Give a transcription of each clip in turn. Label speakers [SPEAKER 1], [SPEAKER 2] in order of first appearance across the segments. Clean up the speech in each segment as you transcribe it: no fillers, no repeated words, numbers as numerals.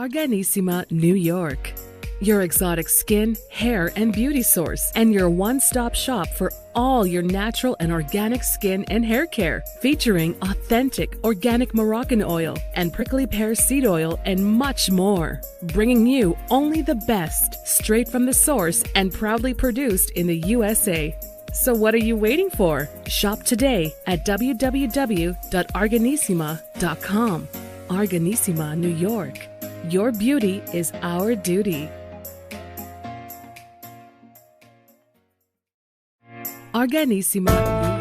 [SPEAKER 1] Arganissima, New York. Your exotic skin, hair, and beauty source, and your one-stop shop for all your natural and organic skin and hair care, featuring authentic organic Moroccan oil and prickly pear seed oil and much more. Bringing you only the best, straight from the source and proudly produced in the USA. So what are you waiting for? Shop today at www.arganissima.com. Arganissima, New York. Your beauty is our duty. Arganissima.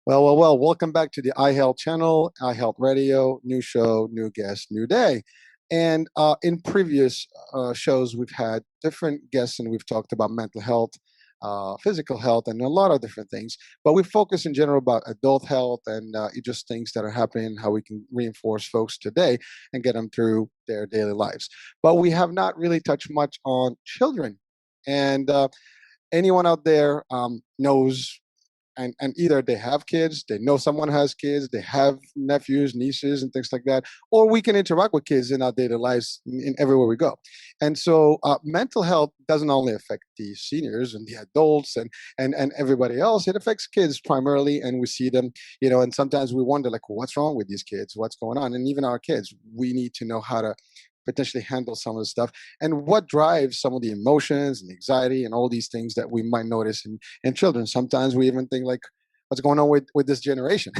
[SPEAKER 2] Well, welcome back to the iHealth channel, iHealth Radio, new show, new guest, new day. And in previous shows, we've had different guests and we've talked about mental health, physical health, and a lot of different things. But we focus in general about adult health and just things that are happening, how we can reinforce folks today and get them through their daily lives. But we have not really touched much on children. And anyone out there knows, and either they have kids, they know someone has kids, they have nephews, nieces, and things like that, or we can interact with kids in our daily lives in everywhere we go. And so mental health doesn't only affect the seniors and the adults and everybody else, it affects kids primarily, and we see them, and sometimes we wonder, like, what's wrong with these kids? What's going on? And even our kids, we need to know how to potentially handle some of the stuff and what drives some of the emotions and anxiety and all these things that we might notice in children. Sometimes we even think, like, what's going on with this generation?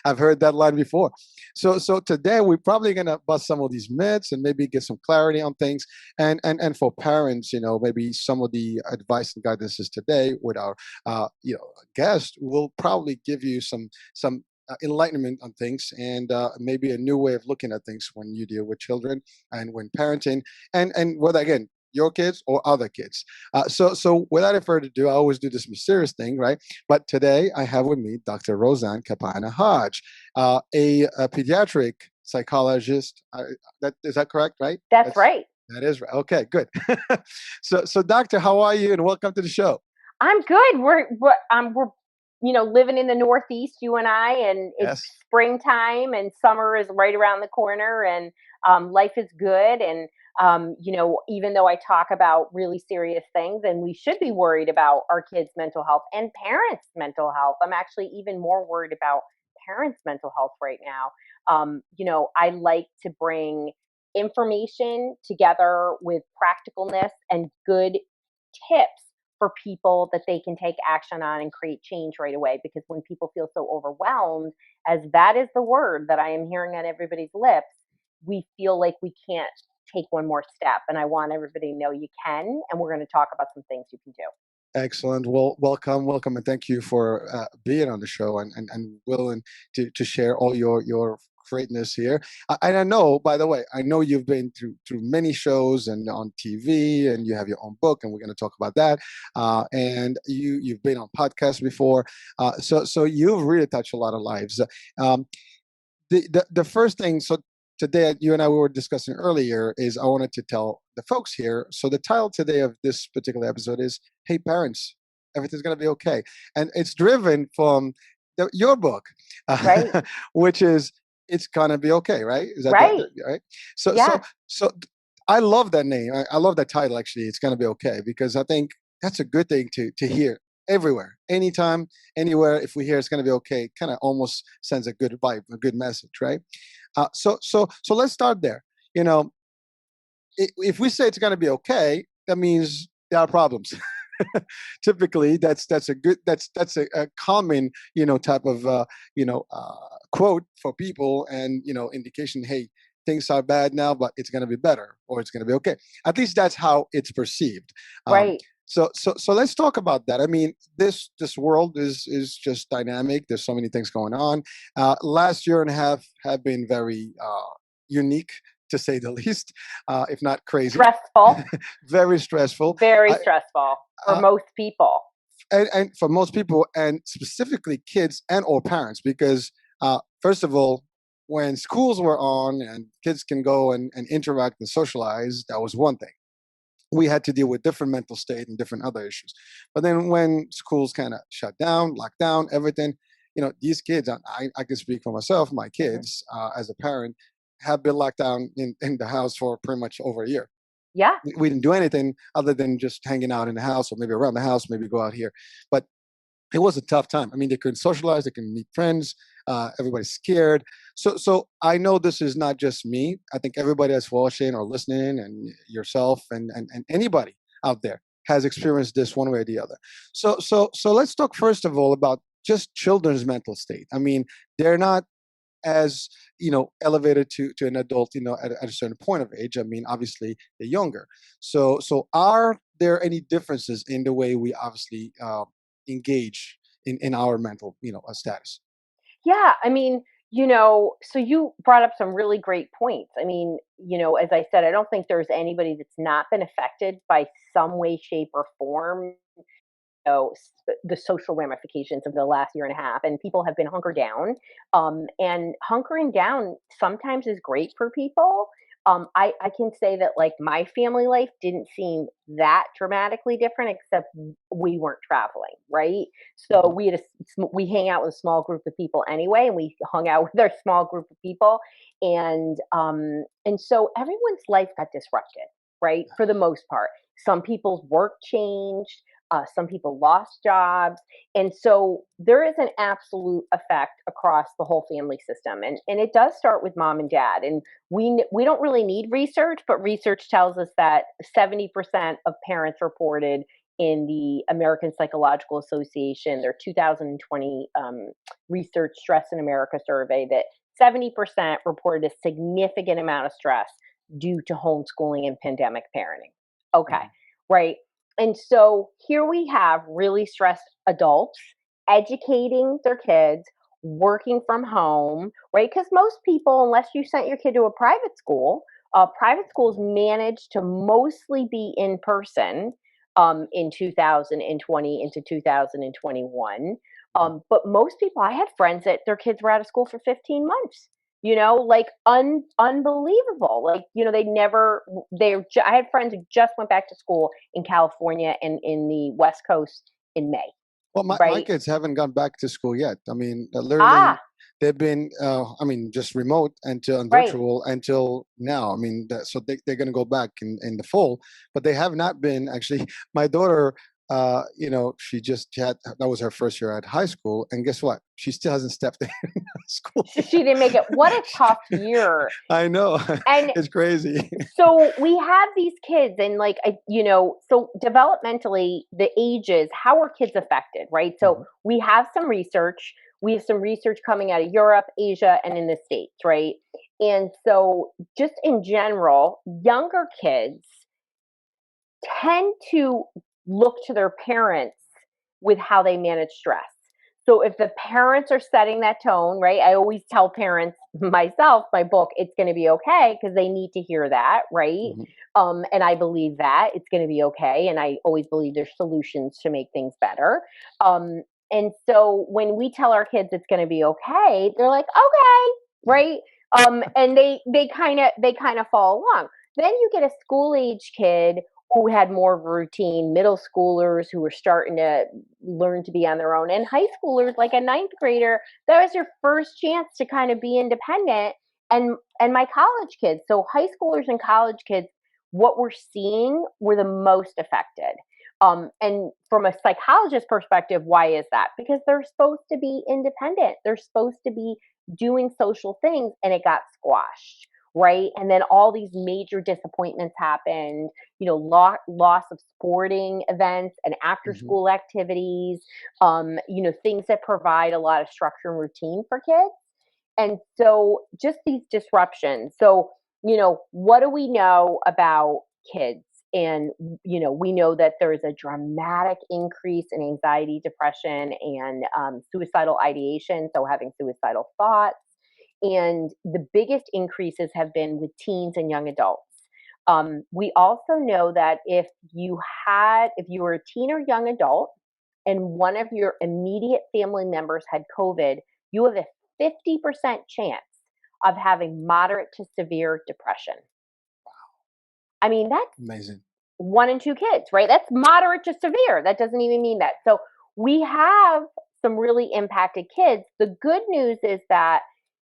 [SPEAKER 2] I've heard that line before. So today we're probably going to bust some of these myths and maybe get some clarity on things. And for parents, maybe some of the advice and guidances today with our guest will probably give you some enlightenment on things and maybe a new way of looking at things when you deal with children and when parenting and whether, again, your kids or other kids. So without further ado, I always do this mysterious thing, right? But today I have with me Dr. Roseann Capanna-Hodge, a pediatric psychologist. Is that correct, right?
[SPEAKER 3] That's right.
[SPEAKER 2] That is right. Okay, good. So doctor, how are you? And welcome to the show.
[SPEAKER 3] I'm good. We're living in the Northeast, you and I, and it's springtime and summer is right around the corner, and life is good. And, even though I talk about really serious things and we should be worried about our kids' mental health and parents' mental health, I'm actually even more worried about parents' mental health right now. I like to bring information together with practicalness and good tips for people that they can take action on and create change right away. Because when people feel so overwhelmed, as that is the word that I am hearing on everybody's lips, we feel like we can't take one more step. And I want everybody to know you can. And we're going to talk about some things you can do.
[SPEAKER 2] Excellent. Well, welcome, and thank you for being on the show and willing to share all your greatness here. And I know, by the way, you've been through many shows and on TV, and you have your own book, and we're going to talk about that. And you've been on podcasts before, so you've really touched a lot of lives. The first thing, so today you and I were discussing earlier, is I wanted to tell the folks here. So the title today of this particular episode is "Hey Parents, Everything's going to be okay," and it's driven from your book,
[SPEAKER 3] right.
[SPEAKER 2] which is "It's Gonna Be Okay," right? Is that
[SPEAKER 3] right?
[SPEAKER 2] Right. So I love that name. I love that title. Actually, "It's Gonna Be Okay," because I think that's a good thing to hear everywhere, anytime, anywhere. If we hear it's gonna be okay, kind of almost sends a good vibe, a good message, right? So let's start there. If we say it's gonna be okay, that means there are problems. Typically, that's a common type of quote for people, and indication, hey, things are bad now, but it's going to be better, or it's going to be okay. At least that's how it's perceived.
[SPEAKER 3] Right.
[SPEAKER 2] So let's talk about that. I mean, this world is just dynamic. There's so many things going on. Last year and a half have been very unique, to say the least, if not crazy.
[SPEAKER 3] Stressful.
[SPEAKER 2] Very stressful.
[SPEAKER 3] Very stressful for most people.
[SPEAKER 2] and for most people, and specifically kids and or parents, because first of all, when schools were on and kids can go and interact and socialize, that was one thing. We had to deal with different mental state and different other issues. But then when schools kind of shut down, locked down, everything, these kids, I can speak for myself, my kids, as a parent, have been locked down in the house for pretty much over a year.
[SPEAKER 3] Yeah.
[SPEAKER 2] We didn't do anything other than just hanging out in the house or maybe around the house, maybe go out here. But it was a tough time. I mean, they couldn't socialize, they couldn't meet friends. Everybody's scared. So I know this is not just me. I think everybody that's watching or listening, and yourself, and anybody out there has experienced this one way or the other. So let's talk first of all about just children's mental state. I mean, they're not as elevated to an adult, at a certain point of age. I mean, obviously they're younger. So are there any differences in the way we obviously engage in our mental status?
[SPEAKER 3] Yeah, I mean, so you brought up some really great points. I mean, as I said, I don't think there's anybody that's not been affected by some way, shape, or form, the social ramifications of the last year and a half, and people have been hunkered down. And hunkering down sometimes is great for people. I can say that like my family life didn't seem that dramatically different, except we weren't traveling, right? So
[SPEAKER 2] Mhm.
[SPEAKER 3] we hang out with a small group of people anyway, and we hung out with our small group of people, and so everyone's life got disrupted, right? For the most part, some people's work changed. Some people lost jobs. And so there is an absolute effect across the whole family system. And it does start with mom and dad. And we don't really need research, but research tells us that 70% of parents reported in the American Psychological Association, their 2020 Research Stress in America survey, that 70% reported a significant amount of stress due to homeschooling and pandemic parenting. Okay,
[SPEAKER 2] Mhm.
[SPEAKER 3] right. And so here we have really stressed adults educating their kids, working from home, right? Because most people, unless you sent your kid to a private schools manage to mostly be in person in 2020 into 2021.
[SPEAKER 2] Mhm.
[SPEAKER 3] But most people, I had friends that their kids were out of school for 15 months. Like unbelievable. Like, they never, I had friends who just went back to school in California and in the West Coast in May,
[SPEAKER 2] Well, my
[SPEAKER 3] right?
[SPEAKER 2] kids haven't gone back to school yet. I mean, literally,
[SPEAKER 3] Ah,
[SPEAKER 2] they've been, I mean, just remote until and
[SPEAKER 3] right.
[SPEAKER 2] virtual until now. I mean, so they're going to go back in the fall, but they have not been actually. My daughter, she just had, that was her first year at high school, and guess what? She still hasn't stepped in school
[SPEAKER 3] She didn't make it. What a tough year.
[SPEAKER 2] I know,
[SPEAKER 3] And
[SPEAKER 2] it's crazy.
[SPEAKER 3] so we have these kids, and like, so developmentally, the ages, how are kids affected, right? So
[SPEAKER 2] Mhm.
[SPEAKER 3] we have some research. We have some research coming out of Europe, Asia, and in the States, right? And so, just in general, younger kids tend to look to their parents with how they manage stress. So if the parents are setting that tone, right? I always tell parents myself, my book, it's going to be okay, because they need to hear that, right?
[SPEAKER 2] Mhm.
[SPEAKER 3] And I believe that it's going to be okay, and I always believe there's solutions to make things better. Um, and so when we tell our kids it's going to be okay, they're like, okay, right? And they kind of follow along. Then you get a school age kid who had more of a routine, middle schoolers who were starting to learn to be on their own, and high schoolers, like a ninth grader, that was your first chance to kind of be independent. And my college kids, so high schoolers and college kids, what we're seeing were the most affected. And from a psychologist perspective, why is that? Because they're supposed to be independent. They're supposed to be doing social things, and it got squashed, right? And then all these major disappointments happened, loss of sporting events and after
[SPEAKER 2] Mhm.
[SPEAKER 3] school activities, things that provide a lot of structure and routine for kids. And so just these disruptions. So, what do we know about kids? And, we know that there is a dramatic increase in anxiety, depression, and suicidal ideation. So having suicidal thoughts. And the biggest increases have been with teens and young adults. We also know that if you were a teen or young adult and one of your immediate family members had COVID, you have a 50% chance of having moderate to severe depression. I mean, that's
[SPEAKER 2] amazing.
[SPEAKER 3] 1 in 2 kids, right? That's moderate to severe. That doesn't even mean that. So we have some really impacted kids. The good news is that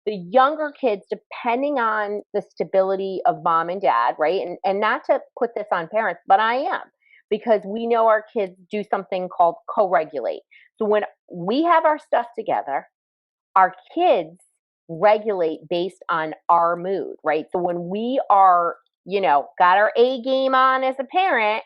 [SPEAKER 3] the younger kids, depending on the stability of mom and dad, right? And not to put this on parents, but I am, because we know our kids do something called co-regulate. So when we have our stuff together, our kids regulate based on our mood, right? So when we are, got our A game on as a parent,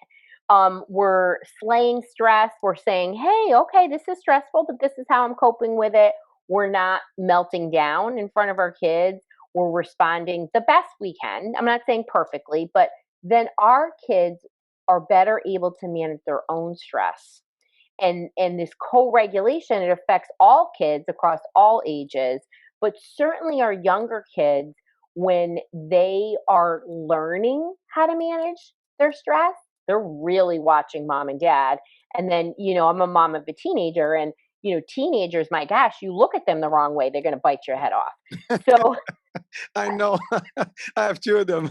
[SPEAKER 3] we're slaying stress. We're saying, hey, okay, this is stressful, but this is how I'm coping with it. We're not melting down in front of our kids. We're responding the best we can. I'm not saying perfectly, but then our kids are better able to manage their own stress. And this co-regulation, it affects all kids across all ages, but certainly our younger kids, when they are learning how to manage their stress, they're really watching mom and dad. And then, I'm a mom of a teenager, and teenagers, my gosh, you look at them the wrong way, they're going to bite your head off. So
[SPEAKER 2] I know. I have 2 of them.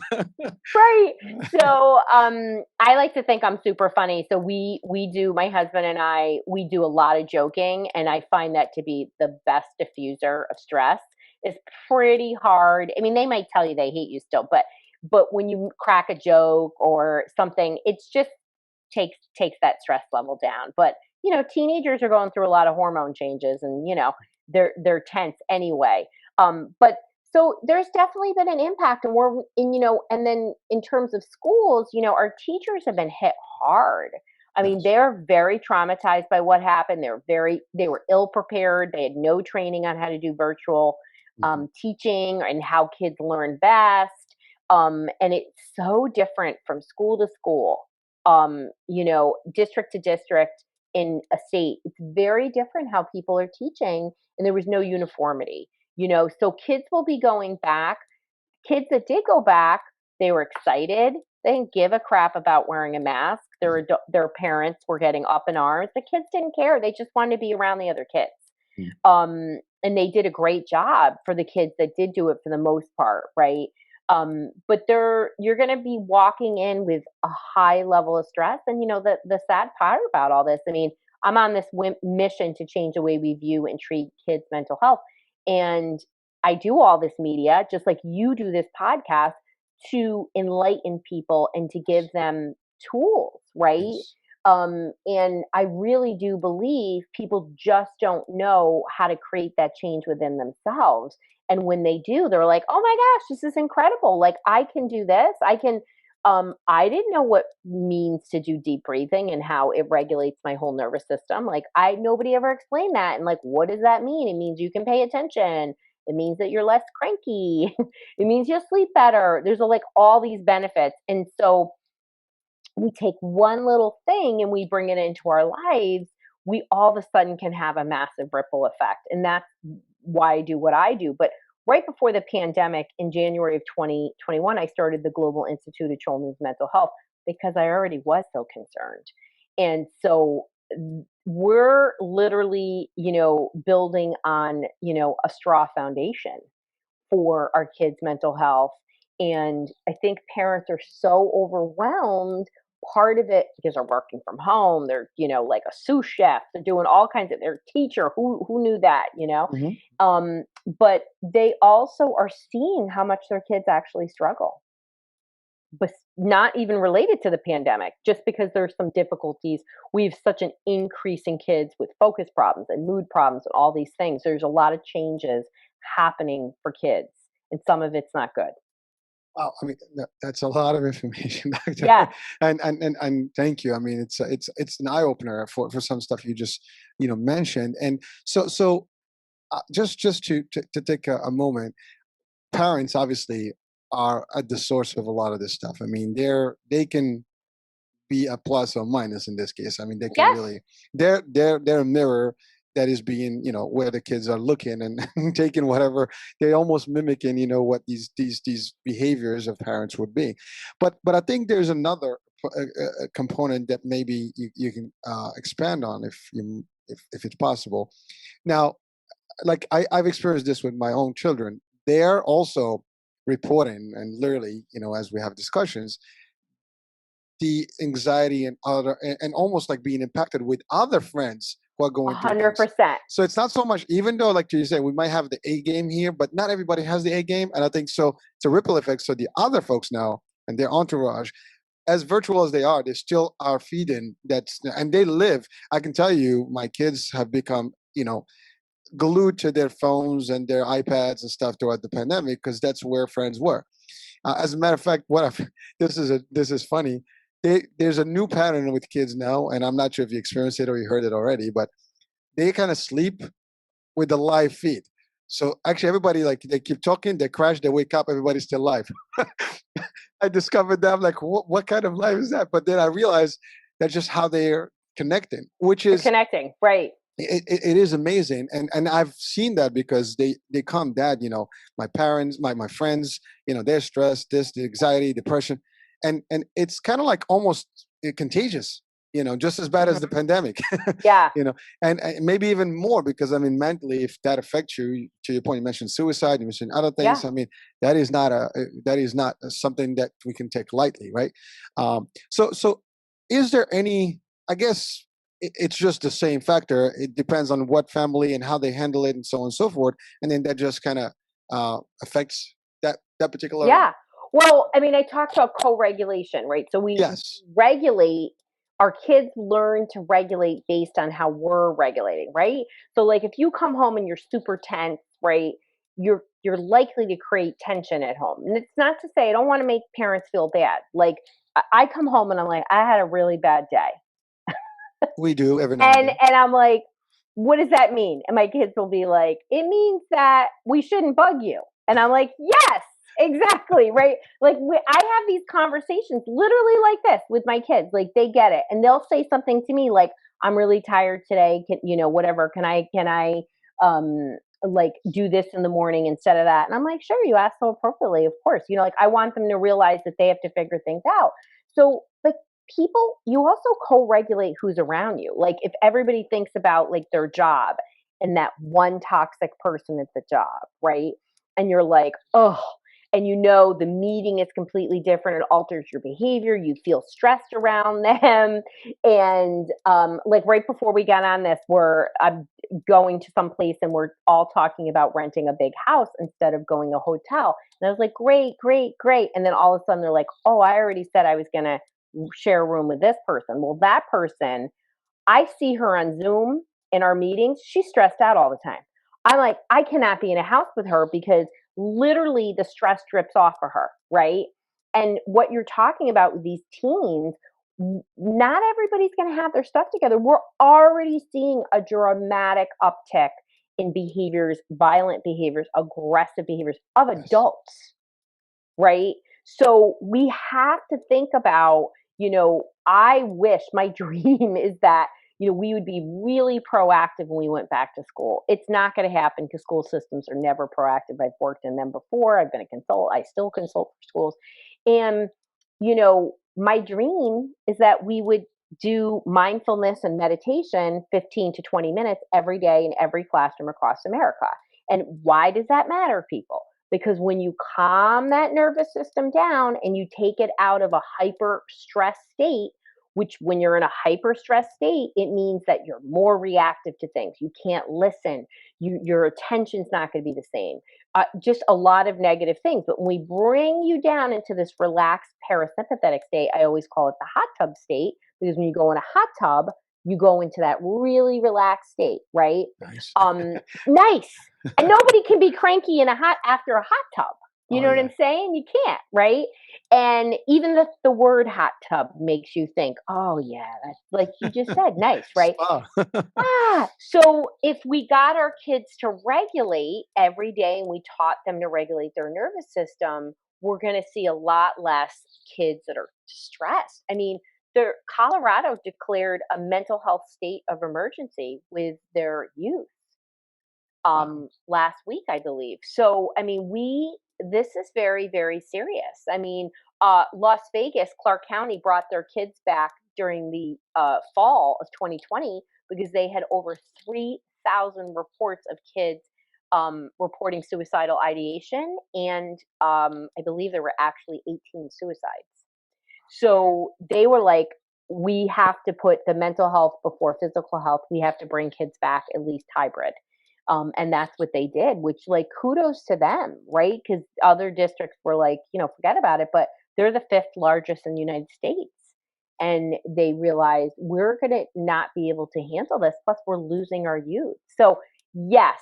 [SPEAKER 3] right. So I like to think I'm super funny. So we do, my husband and I, we do a lot of joking, and I find that to be the best diffuser of stress. It's pretty hard. I mean, they might tell you they hate you still, but when you crack a joke or something, it's just takes that stress level down. But teenagers are going through a lot of hormone changes, and they're tense anyway. But so there's definitely been an impact, and and then in terms of schools, our teachers have been hit hard. I mean, they're very traumatized by what happened. They were ill prepared. They had no training on how to do virtual teaching and how kids learn best. And it's so different from school to school, district to district in a state. It's very different how people are teaching, and there was no uniformity. So kids will be going back. Kids that did go back, they were excited. They didn't give a crap about wearing a mask. Their parents were getting up in arms. The kids didn't care. They just wanted to be around the other kids. And they did a great job for the kids that did do it for the most part, right? But you're going to be walking in with a high level of stress. And the sad part about all this, I mean, I'm on this mission to change the way we view and treat kids' mental health. And I do all this media, just like you do this podcast, to enlighten people and to give them tools, right?
[SPEAKER 2] Yes.
[SPEAKER 3] And I really do believe people just don't know how to create that change within themselves. And when they do, they're like, oh my gosh, this is incredible. Like, I can do this. I didn't know what means to do deep breathing and how it regulates my whole nervous system. Like, nobody ever explained that. And like, what does that mean? It means you can pay attention. It means that you're less cranky. It means you'll sleep better. There's like all these benefits. And so we take one little thing and we bring it into our lives, we all of a sudden can have a massive ripple effect. And that's why I do what I do. But right before the pandemic in January of 2021, I started the Global Institute of Children's Mental Health because I already was so concerned. And so we're literally, building on, a straw foundation for our kids' mental health. And I think parents are so overwhelmed. Part of it because they're working from home, they're, like a sous chef, they're doing all kinds of, they're a teacher, who knew that, but they also are seeing how much their kids actually struggle, but not even related to the pandemic, just because there's some difficulties. We have such an increase in kids with focus problems and mood problems and all these things. There's a lot of changes happening for kids, and some of it's not good.
[SPEAKER 2] Wow, I mean that's a lot of information, Doctor.
[SPEAKER 3] Yeah.
[SPEAKER 2] And thank you. I mean, it's an eye opener for some stuff you just mentioned. And so just to take a moment, parents obviously are at the source of a lot of this stuff. I mean, they can be a plus or minus in this case. I mean, they can really they're a mirror that is being where the kids are looking and taking whatever they're almost mimicking what these behaviors of parents would be. But I think there's another a component that maybe you can expand on if it's possible. Now, like I've experienced this with my own children. They're also reporting, and literally, as we have discussions, the anxiety and almost like being impacted with other friends who are going through things.
[SPEAKER 3] 100%.
[SPEAKER 2] So it's not so much, even though, like you say, we might have the A game here, but not everybody has the A game. And I think so it's a ripple effect. So the other folks now and their entourage, as virtual as they are, they still are feeding and they live. I can tell you, my kids have become, glued to their phones and their iPads and stuff throughout the pandemic because that's where friends were. As a matter of fact, this is funny. There's a new pattern with kids now, and I'm not sure if you experienced it or you heard it already, but they kind of sleep with the live feed. So actually, everybody, like, they keep talking, they crash, they wake up, everybody's still live. I discovered that. I'm like, what kind of life is that? But then I realized that's just how they're connecting, which is
[SPEAKER 3] connecting, right?
[SPEAKER 2] It is amazing, and I've seen that because they come, Dad, my parents, my friends, they're stressed, the anxiety, depression, and it's kind of like almost contagious, just as bad as the pandemic.
[SPEAKER 3] Yeah.
[SPEAKER 2] And maybe even more, because I mean, mentally, if that affects you, to your point, you mentioned suicide, you mentioned other things.
[SPEAKER 3] Yeah.
[SPEAKER 2] I mean, that is not something that we can take lightly, right? So is there any, I guess it's just the same factor. It depends on what family and how they handle it and so on and so forth. And then that just kind of affects that particular.
[SPEAKER 3] Yeah. Well, I mean, I talked about co-regulation, right? So we regulate, our kids learn to regulate based on how we're regulating, right? So like if you come home and you're super tense, right? You're likely to create tension at home. And it's not to say, I don't want to make parents feel bad. Like I come home and I'm like, I had a really bad day.
[SPEAKER 2] We do every now and then.
[SPEAKER 3] And I'm like, what does that mean? And my kids will be like, it means that we shouldn't bug you. And I'm like, yes, exactly, right? Like I have these conversations literally like this with my kids. Like they get it, and they'll say something to me like, "I'm really tired today. Whatever. Can I like do this in the morning instead of that?" And I'm like, "Sure, you asked so appropriately, of course." Like I want them to realize that they have to figure things out. So, but people, you also co-regulate who's around you. Like if everybody thinks about like their job and that one toxic person at the job, right? And you're like, oh, and the meeting is completely different. It alters your behavior. You feel stressed around them. And like right before we got on this, I'm going to some place and we're all talking about renting a big house instead of going to a hotel. And I was like, great, great, great. And then all of a sudden they're like, oh, I already said I was going to share a room with this person. Well, that person, I see her on Zoom in our meetings. She's stressed out all the time. I'm like, I cannot be in a house with her because literally the stress drips off of her, right? And what you're talking about with these teens, not everybody's going to have their stuff together. We're already seeing a dramatic uptick in behaviors, violent behaviors, aggressive behaviors of adults, right? So we have to think about, I wish, my dream is that, we would be really proactive when we went back to school. It's not going to happen because school systems are never proactive. I've worked in them before. I've been a consultant. I still consult for schools. And, my dream is that we would do mindfulness and meditation 15 to 20 minutes every day in every classroom across America. And why does that matter, people? Because when you calm that nervous system down and you take it out of a hyper stress state, which when you're in a hyper stress state, it means that you're more reactive to things. You can't listen. Your attention's not going to be the same. Just a lot of negative things. But when we bring you down into this relaxed parasympathetic state, I always call it the hot tub state, because when you go in a hot tub, you go into that really relaxed state, right?
[SPEAKER 2] Nice.
[SPEAKER 3] Nice. And nobody can be cranky after a hot tub. You know what I'm saying? You can't, right? And even the word hot tub makes you think, oh yeah, that's like you just said, nice, right? So if we got our kids to regulate every day and we taught them to regulate their nervous system, we're going to see a lot less kids that are stressed. I mean, Colorado declared a mental health state of emergency with their youth last week, I believe. So, I mean, we this is very, very serious. I mean, Las Vegas, Clark County brought their kids back during the fall of 2020 because they had over 3,000 reports of kids reporting suicidal ideation, and I believe there were actually 18 suicides. So they were like, we have to put the mental health before physical health. We have to bring kids back at least hybrid. And that's what they did, which, like, kudos to them, right? Because other districts were like, forget about it. But they're the fifth largest in the United States. And they realized we're going to not be able to handle this. Plus, we're losing our youth. So, yes,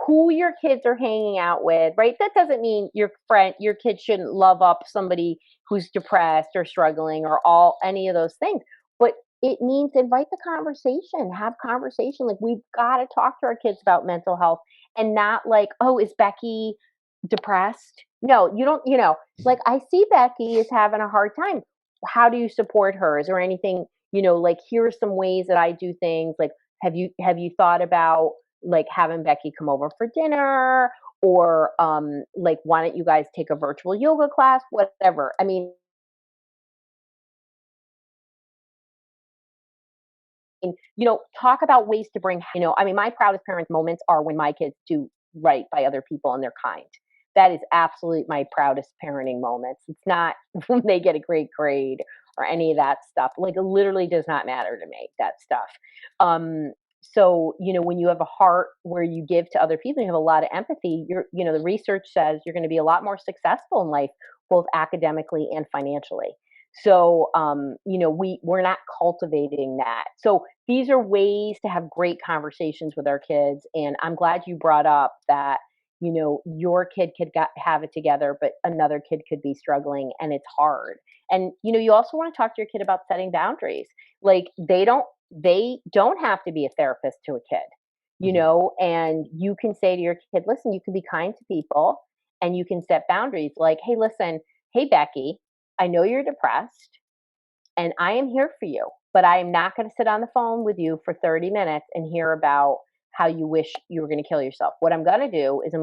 [SPEAKER 3] who your kids are hanging out with, right? That doesn't mean your kid shouldn't love up somebody who's depressed or struggling or any of those things. But it means invite the conversation, have conversation. Like, we've got to talk to our kids about mental health, and not like, oh, is Becky depressed? No, you don't, like, I see Becky is having a hard time. How do you support her? Is there anything, like, here are some ways that I do things. Like, have you thought about, like, having Becky come over for dinner, or like, why don't you guys take a virtual yoga class, whatever. I mean, talk about ways to bring, I mean, my proudest parents moments are when my kids do right by other people and they're kind. That is absolutely my proudest parenting moments. It's not when they get a great grade or any of that stuff. Like, it literally does not matter to me, that stuff. So, when you have a heart where you give to other people, you have a lot of empathy, the research says you're going to be a lot more successful in life, both academically and financially. So, we're not cultivating that. So these are ways to have great conversations with our kids. And I'm glad you brought up that, your kid could have it together, but another kid could be struggling, and it's hard. And, you also want to talk to your kid about setting boundaries. Like, they don't have to be a therapist to a kid, and you can say to your kid, listen, you can be kind to people, and you can set boundaries like, hey, listen, hey, Becky, I know you're depressed, and I am here for you, but I am not going to sit on the phone with you for 30 minutes and hear about how you wish you were going to kill yourself. What I'm going to do is I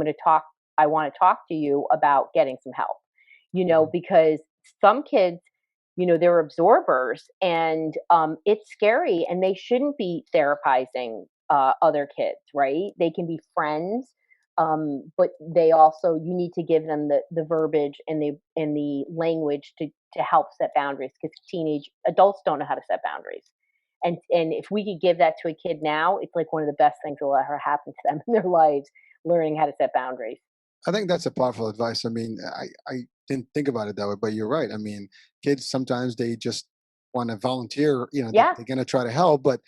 [SPEAKER 3] want to talk to you about getting some help, because some kids, they're absorbers, and it's scary, and they shouldn't be therapizing other kids, right? They can be friends, but they also, you need to give them the verbiage and the language to help set boundaries, because adults don't know how to set boundaries. And if we could give that to a kid now, it's like one of the best things that will ever happen to them in their lives, learning how to set boundaries.
[SPEAKER 2] I think that's a powerful advice. I mean, I didn't think about it that way, but you're right. I mean, kids sometimes they just want to volunteer.
[SPEAKER 3] Yeah.
[SPEAKER 2] They're going to try to help, but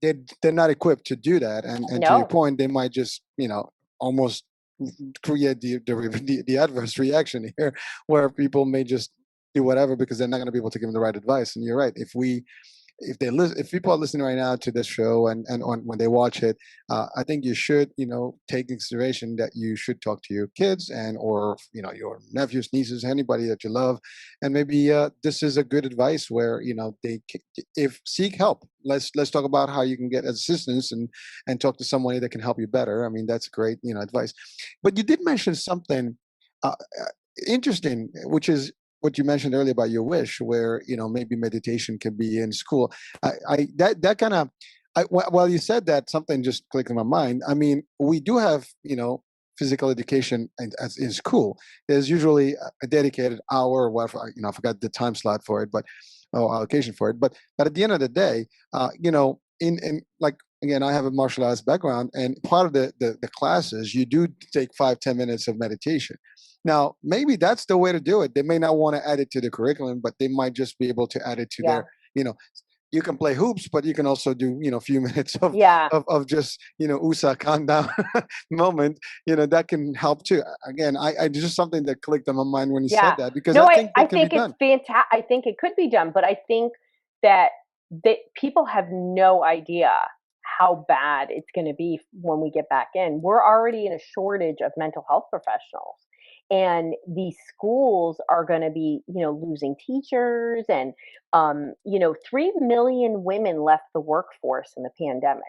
[SPEAKER 2] they're not equipped to do that. And to your
[SPEAKER 3] No.
[SPEAKER 2] point, they might just almost create the adverse reaction here, where people may just do whatever because they're not going to be able to give them the right advice. And you're right. If people are listening right now to this show, and when they watch it, I think you should take into consideration that you should talk to your kids or your nephews, nieces, anybody that you love, and maybe this is a good advice where if seek help. Let's talk about how you can get assistance and talk to somebody that can help you better. I mean, that's great advice. But you did mention something uh, interesting, which is what you mentioned earlier about your wish, where maybe meditation can be in school. That kind of, while you said that, something just clicked in my mind. I mean, we do have physical education in school. There's usually a dedicated hour or whatever. I forgot the time slot for it, but allocation for it. But at the end of the day, in like, again, I have a martial arts background, and part of the classes, you do take 5-10 minutes of meditation. Now, maybe that's the way to do it. They may not want to add it to the curriculum, but they might just be able to add it to their, you can play hoops, but you can also do, a few minutes of just, USA calm down moment, that can help too. Again, I just something that clicked on my mind when you said that, because I think it can be done.
[SPEAKER 3] Fantastic. I think it could be done, but I think that people have no idea how bad it's going to be when we get back in. We're already in a shortage of mental health professionals. And these schools are going to be, losing teachers, and, 3 million women left the workforce in the pandemic.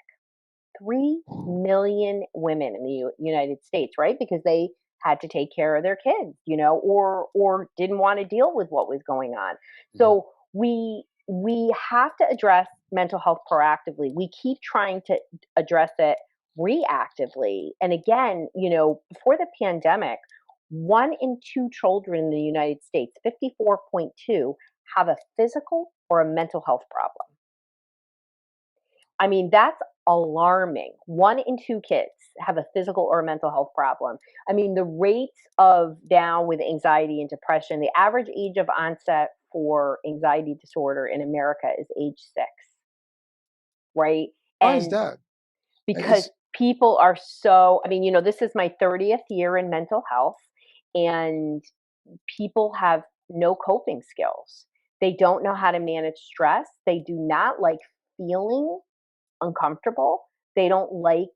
[SPEAKER 3] 3 million women in the United States, right? Because they had to take care of their kids, or didn't want to deal with what was going on. So we have to address mental health proactively. We keep trying to address it reactively. And again, before the pandemic, 1 in 2 children in the United States, 54.2, have a physical or a mental health problem. I mean, that's alarming. 1 in 2 kids have a physical or mental health problem. I mean, the rates of down with anxiety and depression, the average age of onset for anxiety disorder in America is age 6, right?
[SPEAKER 2] Why is that?
[SPEAKER 3] Because people are so, I mean, this is my 30th year in mental health, and people have no coping skills. They don't know how to manage stress. They do not like feeling uncomfortable. They don't like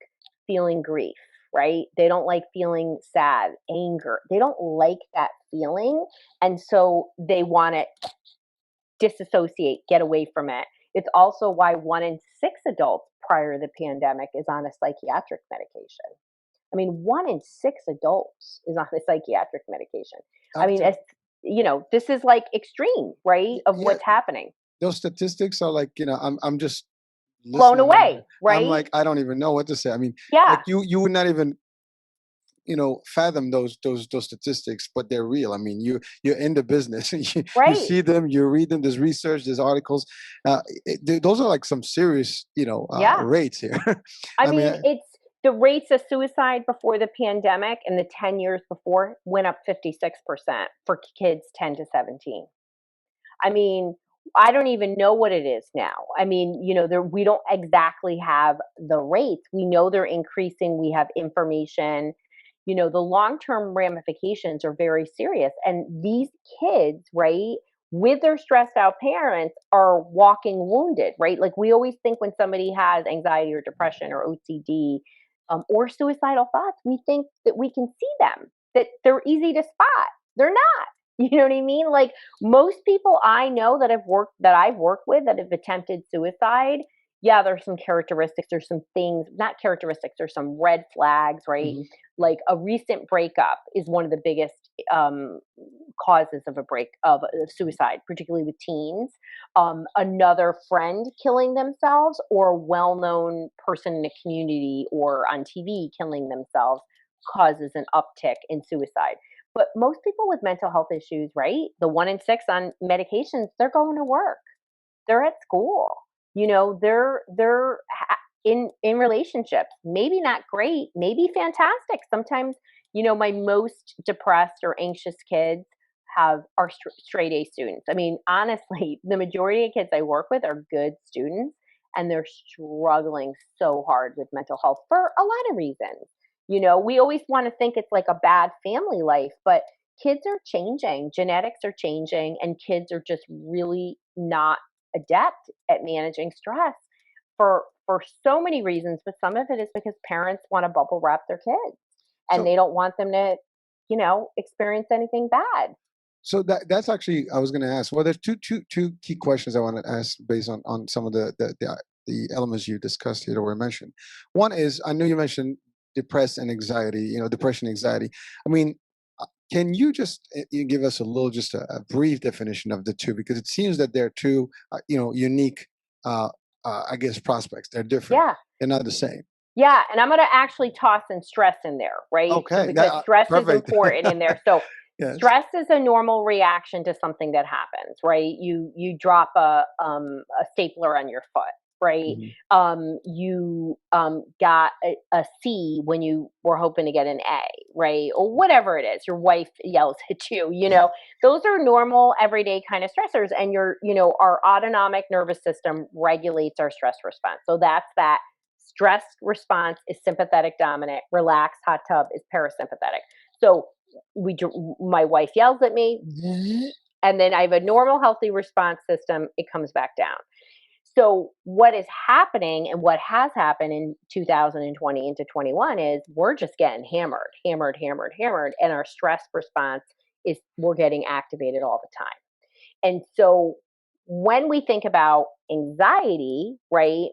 [SPEAKER 3] feeling grief, right? They don't like feeling sad, anger. They don't like that feeling. And so they want to disassociate, get away from it. It's also why 1 in 6 adults prior to the pandemic is on a psychiatric medication. I mean, 1 in 6 adults is on a psychiatric medication. I mean, this is like extreme, right? Of what's happening.
[SPEAKER 2] Those statistics are like, I'm just
[SPEAKER 3] blown away, right?
[SPEAKER 2] I'm like, I don't even know what to say. I mean,
[SPEAKER 3] yeah,
[SPEAKER 2] like you would not even, fathom those statistics, but they're real. I mean, you're in the business.
[SPEAKER 3] right.
[SPEAKER 2] You see them, you read them. There's research, there's articles. Those are like some serious, rates here.
[SPEAKER 3] I mean, it's the rates of suicide before the pandemic and the 10 years before went up 56% for kids 10 to 17. I mean, I don't even know what it is now. I mean, we don't exactly have the rates. We know they're increasing. We have information. The long-term ramifications are very serious. And these kids, right, with their stressed out parents are walking wounded, right? Like we always think when somebody has anxiety or depression or OCD or suicidal thoughts, we think that we can see them, that they're easy to spot. They're not. You know what I mean? Like most people I know that I've worked with that have attempted suicide, yeah, there's some characteristics, there's some things, not characteristics, there's some red flags, right? Mm-hmm. Like a recent breakup is one of the biggest causes of suicide, particularly with teens. Another friend killing themselves, or a well-known person in a community or on TV killing themselves causes an uptick in suicide. But most people with mental health issues, right? The 1 in 6 on medications, they're going to work. They're at school. They're in relationships. Maybe not great, maybe fantastic. Sometimes, my most depressed or anxious kids are straight A students. I mean, honestly, the majority of kids I work with are good students, and they're struggling so hard with mental health for a lot of reasons. We always want to think it's like a bad family life, but kids are changing, genetics are changing, and kids are just really not adept at managing stress for so many reasons. But some of it is because parents want to bubble wrap their kids, and they don't want them to, experience anything bad.
[SPEAKER 2] So that's actually, I was going to ask. Well, there's two key questions I want to ask based on some of the elements you discussed here that were mentioned. One is, I know you mentioned depression, anxiety. I mean, can you just give us just a brief definition of the two, because it seems that they're two unique I guess prospects. They're different.
[SPEAKER 3] Yeah,
[SPEAKER 2] they're not the same.
[SPEAKER 3] Yeah, and I'm going to actually toss in stress in there, right?
[SPEAKER 2] Okay,
[SPEAKER 3] so because stress
[SPEAKER 2] perfect.
[SPEAKER 3] is important in there. So
[SPEAKER 2] yes.
[SPEAKER 3] Stress is a normal reaction to something that happens, right? You drop a stapler on your foot, right?
[SPEAKER 2] Mm-hmm.
[SPEAKER 3] You got a C when you were hoping to get an A, right? Or whatever it is. Your wife yells at you. Those are normal, everyday kind of stressors, and our autonomic nervous system regulates our stress response. So that's that. Stress response is sympathetic dominant. Relaxed hot tub is parasympathetic. So my wife yells at me, and then I have a normal, healthy response system. It comes back down. So what is happening, and what has happened in 2020 into 21, is we're just getting hammered, and our stress response is we're getting activated all the time. And so when we think about anxiety, right,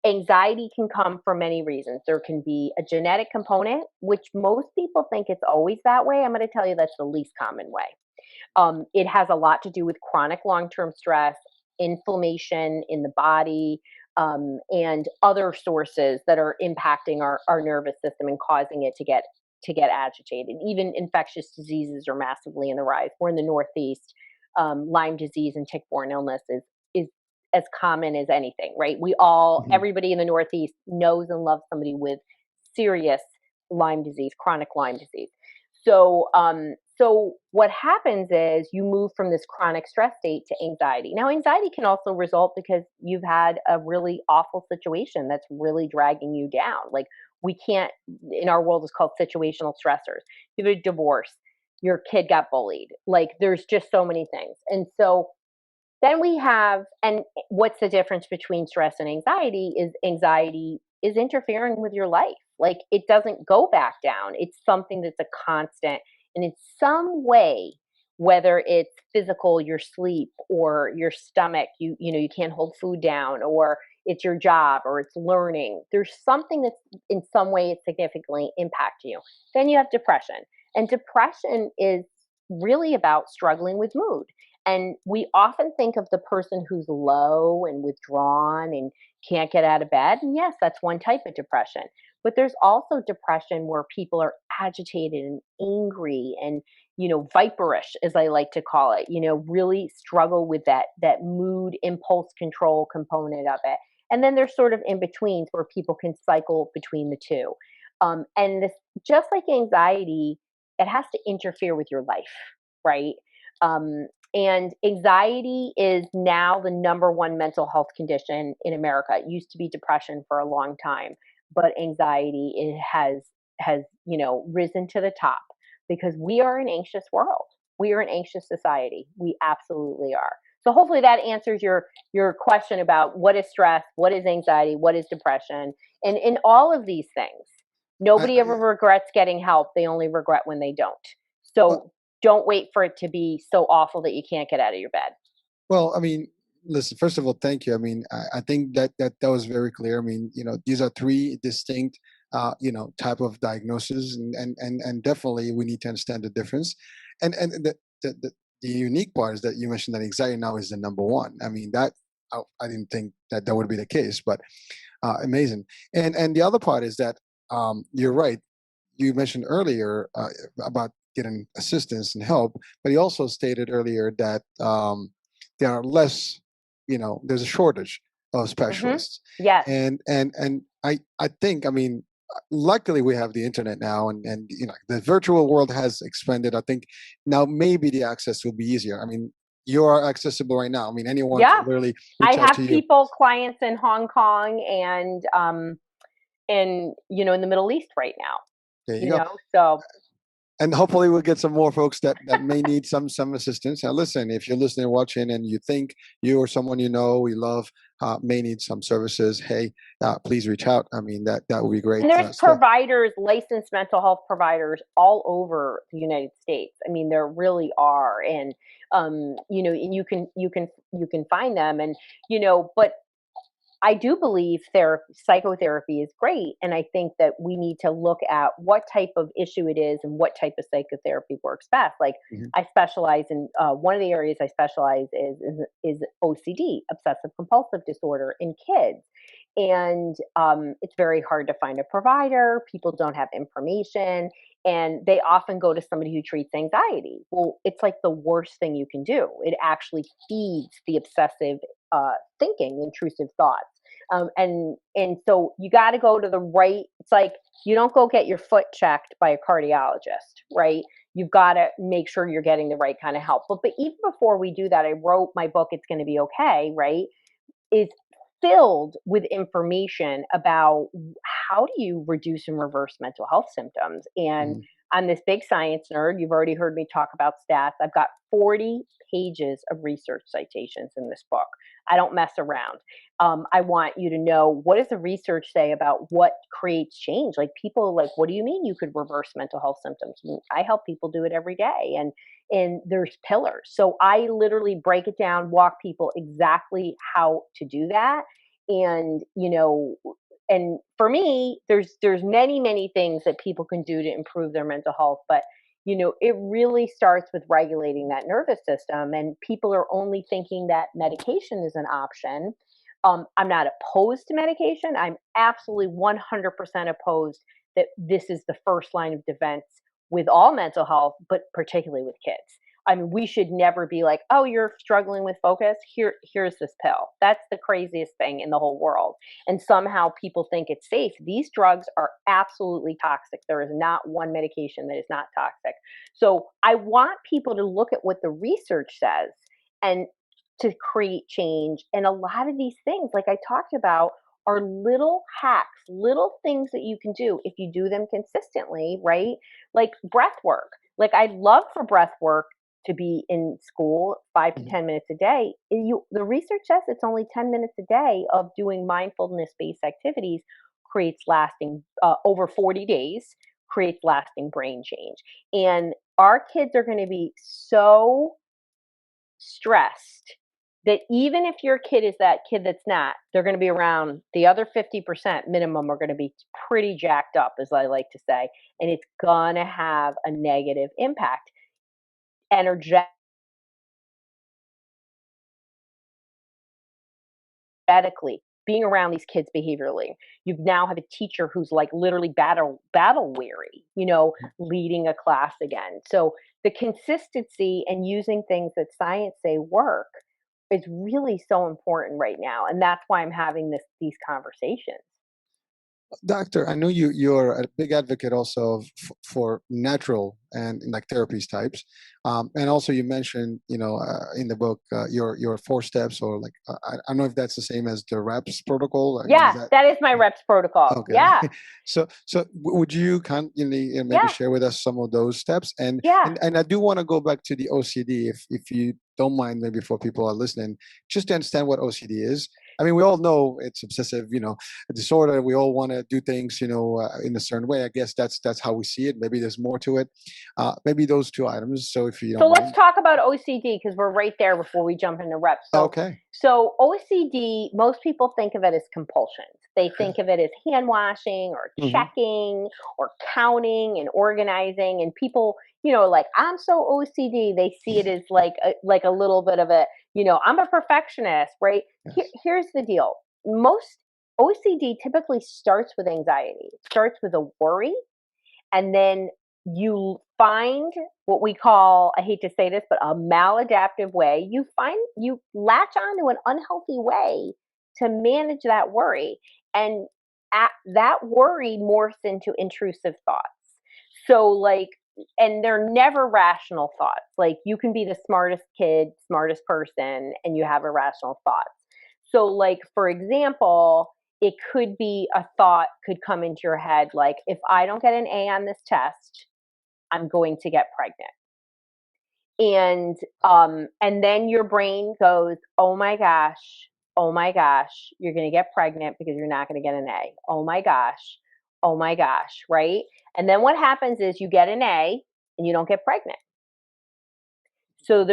[SPEAKER 3] Anxiety can come from many reasons. There can be a genetic component, which most people think it's always that way. I'm going to tell you that's the least common way. It has a lot to do with chronic long-term stress, inflammation in the body, and other sources that are impacting our nervous system and causing it to get agitated. Even infectious diseases are massively in the rise. We're in the Northeast. Lyme disease and tick-borne illness is as common as anything, right? Everybody in the Northeast knows and loves somebody with serious Lyme disease, chronic Lyme disease. So what happens is you move from this chronic stress state to anxiety. Now, anxiety can also result because you've had a really awful situation that's really dragging you down. Like, we can't, in our world, it's called situational stressors. You have a divorce, your kid got bullied. Like, there's just so many things. And so then and what's the difference between stress and anxiety is interfering with your life. Like, it doesn't go back down. It's something that's a constant. And in some way, whether it's physical, your sleep, or your stomach, you can't hold food down, or it's your job, or it's learning. There's something that's in some way it significantly impacts you. Then you have depression. And depression is really about struggling with mood. And we often think of the person who's low and withdrawn and can't get out of bed. And yes, that's one type of depression. But there's also depression where people are agitated and angry and, viperish, as I like to call it, really struggle with that mood impulse control component of it. And then there's sort of in betweens where people can cycle between the two. And this, just like anxiety, it has to interfere with your life, right? And anxiety is now the number one mental health condition in America. It used to be depression for a long time, but anxiety has risen to the top because we are an anxious world. We are an anxious society. We absolutely are. So hopefully that answers your question about what is stress, what is anxiety, what is depression, and in all of these things, nobody ever regrets getting help. They only regret when they don't. So don't wait for it to be so awful that you can't get out of your bed.
[SPEAKER 2] Well, I mean, listen, first of all, thank you. I mean, I think that was very clear. I mean, these are three distinct, type of diagnoses, and definitely we need to understand the difference. And the unique part is that you mentioned that anxiety now is the number one. I mean, I didn't think that would be the case, but amazing. And the other part is that you're right. You mentioned earlier about getting assistance and help, but he also stated earlier that there are less, there's a shortage of specialists.
[SPEAKER 3] Yes.
[SPEAKER 2] And I think, I mean, luckily we have the internet now, and the virtual world has expanded. I think now maybe the access will be easier. I mean, you are accessible right now. I mean, anyone can literally reach out to you.
[SPEAKER 3] I have clients in Hong Kong and in the Middle East right now.
[SPEAKER 2] There you go.
[SPEAKER 3] So.
[SPEAKER 2] And hopefully we'll get some more folks that may need some assistance. Now, listen, if you're listening and watching and you think you or someone you love may need some services, hey, please reach out. I mean, that would be great.
[SPEAKER 3] And there's providers, licensed mental health providers all over the United States. I mean, there really are. And, and you can find them, and, but I do believe psychotherapy is great. And I think that we need to look at what type of issue it is and what type of psychotherapy works best. Like, I specialize in, one of the areas I specialize is OCD, obsessive compulsive disorder, in kids. And it's very hard to find a provider. People don't have information, and they often go to somebody who treats anxiety. Well, it's like the worst thing you can do. It actually feeds the obsessive thinking, intrusive thoughts. And so you got to go to the right. It's like, you don't go get your foot checked by a cardiologist, right? You've got to make sure you're getting the right kind of help. But even before we do that, I wrote my book, It's Going to Be Okay, right? Is filled with information about how do you reduce and reverse mental health symptoms. And I'm this big science nerd. You've already heard me talk about stats. I've got 40 pages of research citations in this book. I don't mess around. I want you to know, what does the research say about what creates change? Like, people like, what do you mean you could reverse mental health symptoms? I help people do it every day. And there's pillars. So I literally break it down, walk people exactly how to do that. And, and for me, there's many things that people can do to improve their mental health, but it really starts with regulating that nervous system. And people are only thinking that medication is an option. I'm not opposed to medication. I'm absolutely 100% opposed that this is the first line of defense with all mental health, but particularly with kids. I mean, we should never be like, oh, you're struggling with focus. Here's this pill. That's the craziest thing in the whole world. And somehow people think it's safe. These drugs are absolutely toxic. There is not one medication that is not toxic. So I want people to look at what the research says and to create change. And a lot of these things, like I talked about, are little hacks, little things that you can do if you do them consistently, right? Like breath work. Like I'd love for breath work to be in school 5 to 10 minutes a day. The research says it's only 10 minutes a day of doing mindfulness-based activities creates lasting, over 40 days, creates lasting brain change. And our kids are going to be so stressed that even if your kid is that kid that's not, they're going to be around the other 50% minimum are going to be pretty jacked up, as I like to say, and it's going to have a negative impact. Energetically, being around these kids behaviorally. You now have a teacher who's like literally battle weary, leading a class again. So the consistency and using things that science say work is really so important right now. And that's why I'm having these conversations.
[SPEAKER 2] Doctor, I know you're a big advocate also for natural and like therapies types, and also you mentioned in the book your 4 steps, or like I don't know if that's the same as the reps protocol.
[SPEAKER 3] Yeah, that is my reps protocol. Okay. Yeah.
[SPEAKER 2] So would you maybe share with us some of those steps? And
[SPEAKER 3] yeah,
[SPEAKER 2] and I do want to go back to the OCD, if you don't mind, maybe for people who are listening, just to understand what OCD is. I mean, we all know it's obsessive, disorder. We all want to do things, in a certain way. I guess that's how we see it. Maybe there's more to it. Maybe those 2 items. So if you don't mind.
[SPEAKER 3] Let's talk about OCD because we're right there before we jump into reps.
[SPEAKER 2] Okay.
[SPEAKER 3] So OCD, most people think of it as compulsions. They think of it as hand washing or checking or counting and organizing. And people, like, I'm so OCD. They see it as like a little bit of a, I'm a perfectionist, right? Yes. Here's the deal. Most OCD typically starts with anxiety. It starts with a worry, and then you find what we call, I hate to say this, but a maladaptive way. You latch onto an unhealthy way to manage that worry. And that worry morphs into intrusive thoughts. So and they're never rational thoughts. Like you can be the smartest kid, smartest person, and you have irrational thoughts. So like, for example, it could be a thought could come into your head, like, if I don't get an A on this test, I'm going to get pregnant. And then your brain goes, oh my gosh, you're going to get pregnant because you're not going to get an A. Oh my gosh, right? And then what happens is you get an A and you don't get pregnant. So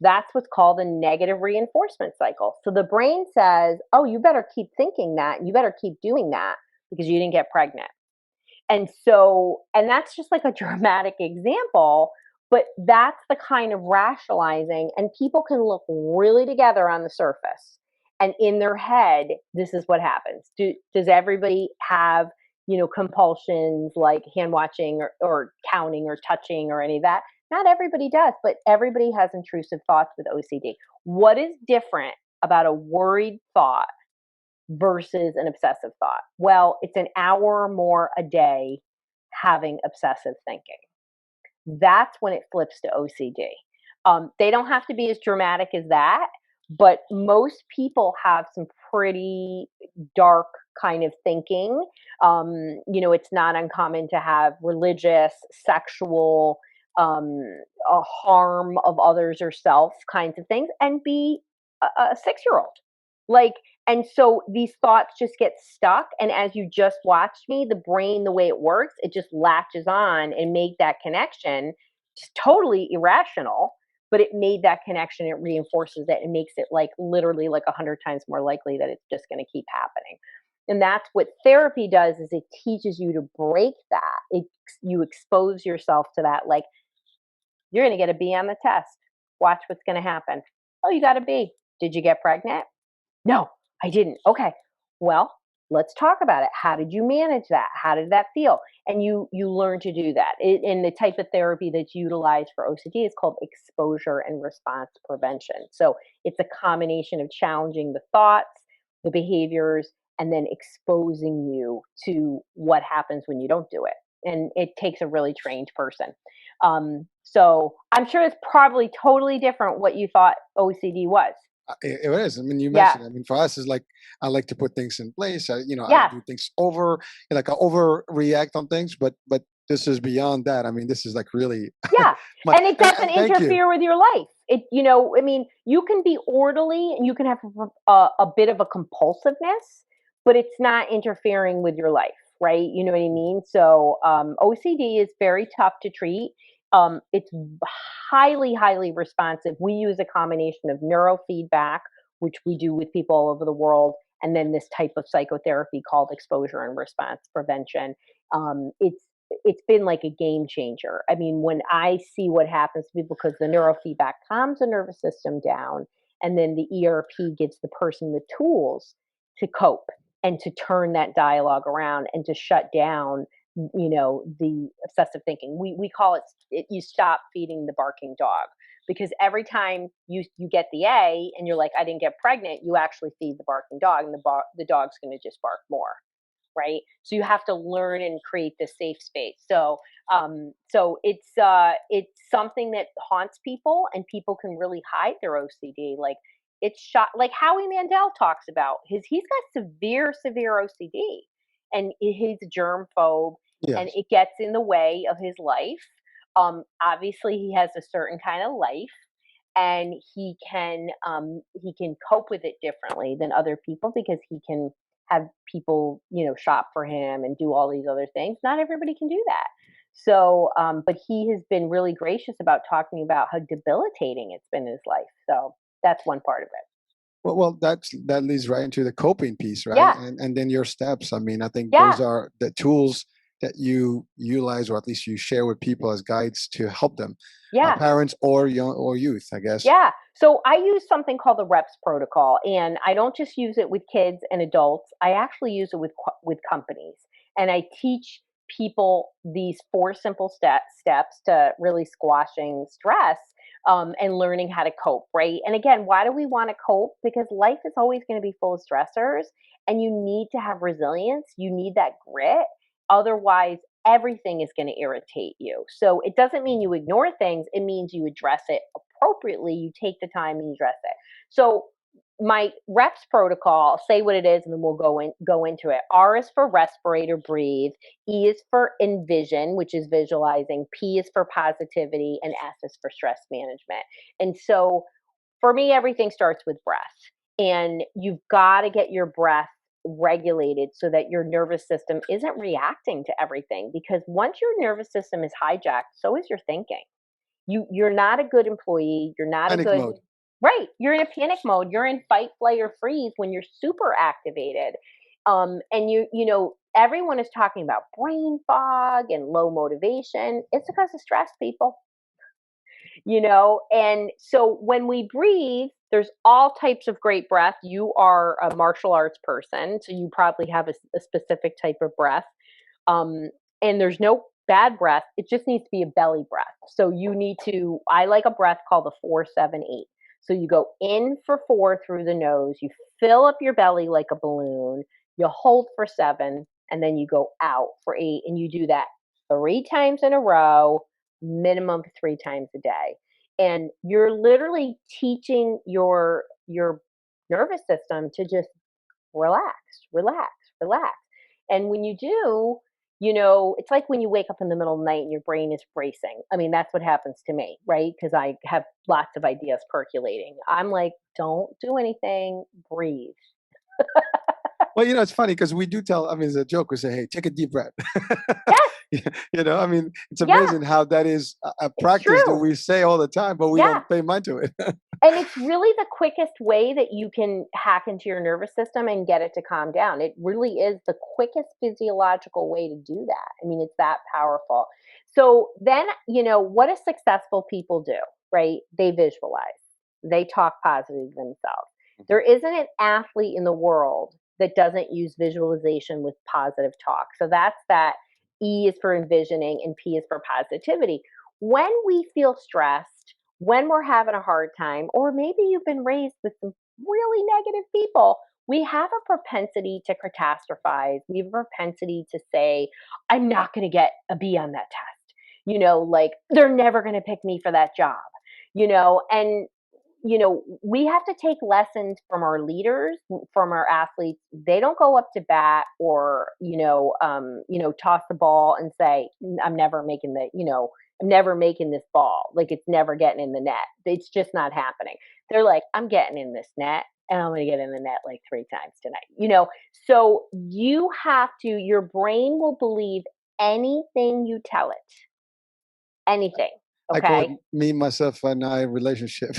[SPEAKER 3] that's what's called a negative reinforcement cycle. So the brain says, oh, you better keep thinking that. You better keep doing that because you didn't get pregnant. And that's just like a dramatic example, but that's the kind of rationalizing. And people can look really together on the surface. And in their head, this is what happens. Does everybody have, compulsions like hand watching or counting or touching or any of that? Not everybody does, but everybody has intrusive thoughts with OCD. What is different about a worried thought versus an obsessive thought? Well, it's an hour or more a day having obsessive thinking. That's when it flips to OCD. They don't have to be as dramatic as that, but most people have some pretty dark kind of thinking. It's not uncommon to have religious, sexual, a harm of others or self kinds of things, and be a 6-year-old. And so these thoughts just get stuck. And as you just watched me, the brain, the way it works, it just latches on and make that connection. Just totally irrational, but it made that connection. It reinforces it and makes it like literally like 100 times more likely that it's just going to keep happening. And that's what therapy does, is it teaches you to break that. You expose yourself to that. Like, you're going to get a B on the test. Watch what's going to happen. Oh, you got a B. Did you get pregnant? No, I didn't. Okay. Well, let's talk about it. How did you manage that? How did that feel? And you learn to do that. And the type of therapy that's utilized for OCD is called exposure and response prevention. So it's a combination of challenging the thoughts, the behaviors, and then exposing you to what happens when you don't do it. And it takes a really trained person. So I'm sure it's probably totally different what you thought OCD was.
[SPEAKER 2] It is. I mean, you mentioned. I mean, for us, it's like I like to put things in place. I do things like I overreact on things, but this is beyond that. I mean, this is like really
[SPEAKER 3] and it doesn't interfere with your life. It, I mean, you can be orderly and you can have a bit of a compulsiveness, but it's not interfering with your life, right? You know what I mean? So OCD is very tough to treat. It's highly, highly responsive. We use a combination of neurofeedback, which we do with people all over the world, and then this type of psychotherapy called exposure and response prevention. It's been like a game changer. I mean, when I see what happens to people, because the neurofeedback calms the nervous system down, and then the ERP gives the person the tools to cope and to turn that dialogue around and to shut down the obsessive thinking. We call it you stop feeding the barking dog, because every time you get the A and you're like, I didn't get pregnant, you actually feed the barking dog, and the dog's going to just bark more, right? So you have to learn and create this safe space. So it's something that haunts people, and people can really hide their OCD. Like, it's like Howie Mandel talks about he's got severe OCD, and he's a germ phobe, and it gets in the way of his life. Obviously he has a certain kind of life, and he can cope with it differently than other people, because he can have people, shop for him and do all these other things. Not everybody can do that. So, but he has been really gracious about talking about how debilitating it's been in his life. So that's one part of it.
[SPEAKER 2] Well, that leads right into the coping piece, right?
[SPEAKER 3] Yeah.
[SPEAKER 2] And then your steps. I mean, I think those are the tools that you utilize, or at least you share with people as guides to help them, parents or young or youth, I guess.
[SPEAKER 3] Yeah. So I use something called the REPS protocol, and I don't just use it with kids and adults. I actually use it with companies, and I teach people these 4 simple steps to really squashing stress. And learning how to cope, right? And again, why do we want to cope? Because life is always going to be full of stressors, and you need to have resilience. You need that grit. Otherwise, everything is going to irritate you. So it doesn't mean you ignore things. It means you address it appropriately. You take the time and you address it. So my REPS protocol, I'll say what it is, and then we'll go into it. R is for respirate or breathe. E is for envision, which is visualizing. P is for positivity, and S is for stress management. And so for me, everything starts with breath, and you've got to get your breath regulated so that your nervous system isn't reacting to everything, because once your nervous system is hijacked, so is your thinking. You're not a good employee. You're not
[SPEAKER 2] Panic
[SPEAKER 3] a good
[SPEAKER 2] mode.
[SPEAKER 3] Right. You're in a panic mode. You're in fight, flight, or freeze when you're super activated. And everyone is talking about brain fog and low motivation. It's because of stress, people. And so when we breathe, there's all types of great breath. You are a martial arts person, so you probably have a specific type of breath. And there's no bad breath. It just needs to be a belly breath. So I like a breath called the 4-7-8. So you go in for 4 through the nose, you fill up your belly like a balloon, you hold for 7, and then you go out for 8. And you do that 3 times in a row, minimum 3 times a day. And you're literally teaching your nervous system to just relax. And when you do, it's like when you wake up in the middle of the night and your brain is racing. I mean, that's what happens to me, right? Because I have lots of ideas percolating. I'm like, don't do anything, breathe.
[SPEAKER 2] Well, it's funny because we do tell, I mean, it's a joke. We say, hey, take a deep breath.
[SPEAKER 3] Yes.
[SPEAKER 2] I mean, it's
[SPEAKER 3] Yeah,
[SPEAKER 2] amazing how that is a
[SPEAKER 3] it's
[SPEAKER 2] practice that
[SPEAKER 3] true.
[SPEAKER 2] we say all the time, but we
[SPEAKER 3] Yeah.
[SPEAKER 2] don't pay mind to it.
[SPEAKER 3] And it's really the quickest way that you can hack into your nervous system and get it to calm down. It really is the quickest physiological way to do that. I mean, it's that powerful. So then, what do successful people do, right? They visualize, they talk positive to themselves. There isn't an athlete in the world that doesn't use visualization with positive talk. So that's that. E is for envisioning and P is for positivity. When we feel stressed, when we're having a hard time, or maybe you've been raised with some really negative people, we have a propensity to catastrophize. We have a propensity to say, I'm not going to get a B on that test. Like they're never going to pick me for that job, and we have to take lessons from our leaders, from our athletes. They don't go up to bat or, toss the ball and say, I'm never making I'm never making this ball. Like it's never getting in the net. It's just not happening. They're like, I'm getting in this net and I'm going to get in the net like 3 times tonight. So your brain will believe anything you tell it, anything.
[SPEAKER 2] I call it
[SPEAKER 3] Okay.
[SPEAKER 2] me, myself, and I relationship.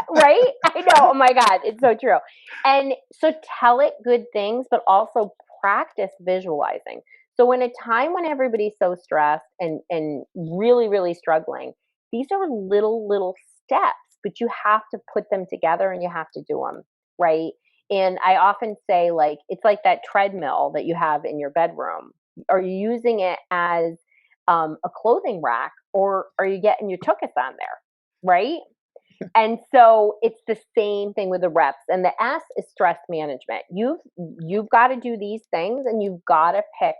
[SPEAKER 3] Right? I know. Oh my God. It's so true. And so tell it good things, but also practice visualizing. So in a time when everybody's so stressed and really, really struggling, these are little steps, but you have to put them together and you have to do them. Right. And I often say, like, it's like that treadmill that you have in your bedroom. Are you using it as a clothing rack, or are you getting your tuchus on there? Right. And so it's the same thing with the reps. And the S is stress management. You've got to do these things and you've got to pick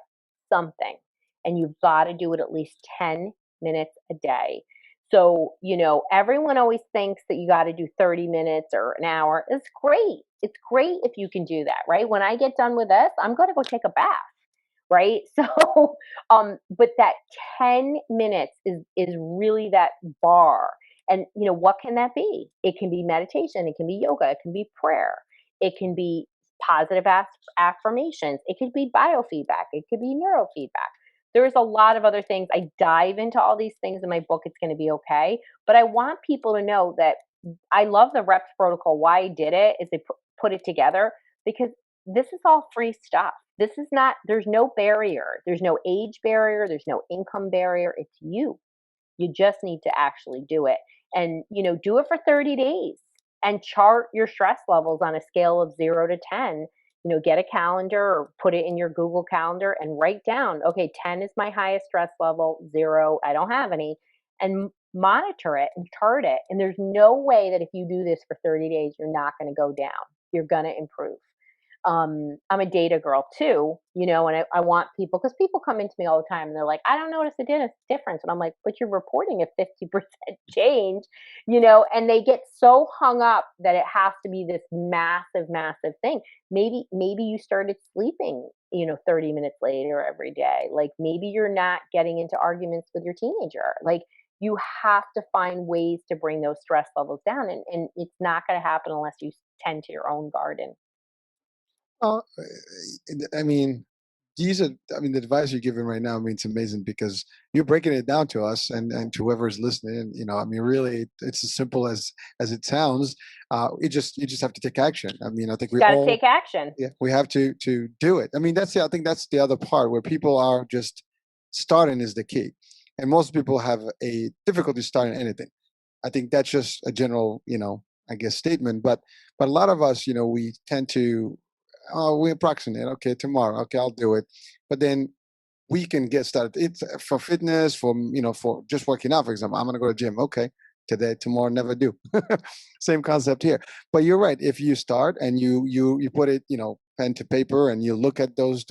[SPEAKER 3] something. And you've got to do it at least 10 minutes a day. So, everyone always thinks that you got to do 30 minutes or an hour. It's great. It's great if you can do that, right? When I get done with this, I'm going to go take a bath, right? So, but that 10 minutes is really that bar. And what can that be? It can be meditation, it can be yoga, it can be prayer, it can be positive affirmations, it could be biofeedback, it could be neurofeedback. There's a lot of other things. I dive into all these things in my book. It's going to be okay. But I want people to know that I love the reps protocol. Why I did it is they put it together because this is all free stuff. This is not, there's no barrier. There's no age barrier. There's no income barrier. It's you. You just need to actually do it. And, do it for 30 days and chart your stress levels on a scale of 0 to 10. Get a calendar or put it in your Google Calendar and write down, okay, 10 is my highest stress level, 0, I don't have any, and monitor it and chart it. And there's no way that if you do this for 30 days, you're not going to go down. You're going to improve. I'm a data girl too, and I want people, because people come into me all the time and they're like, I don't notice a difference. And I'm like, but you're reporting a 50% change, and they get so hung up that it has to be this massive, massive thing. Maybe you started sleeping, 30 minutes later every day. Like maybe you're not getting into arguments with your teenager. Like you have to find ways to bring those stress levels down. And it's not going to happen unless you tend to your own garden.
[SPEAKER 2] Uh, I mean, the advice you're giving right now, I mean, it's amazing because you're breaking it down to us and to whoever's listening. I mean, really, it's as simple as it sounds. You just have to take action. I mean, I think we
[SPEAKER 3] Got to
[SPEAKER 2] all,
[SPEAKER 3] take action.
[SPEAKER 2] yeah, we have to do it. I mean, I think that's the other part where people are just starting is the key, and most people have a difficulty starting anything. I think that's just a general, I guess statement. But a lot of us, we tend to, we approximate. Okay, tomorrow. Okay, I'll do it. But then we can get started. It's for fitness, for just working out. For example, I'm gonna go to the gym. Okay, today, tomorrow, never do. Same concept here. But you're right. If you start and you put it, pen to paper, and you look at those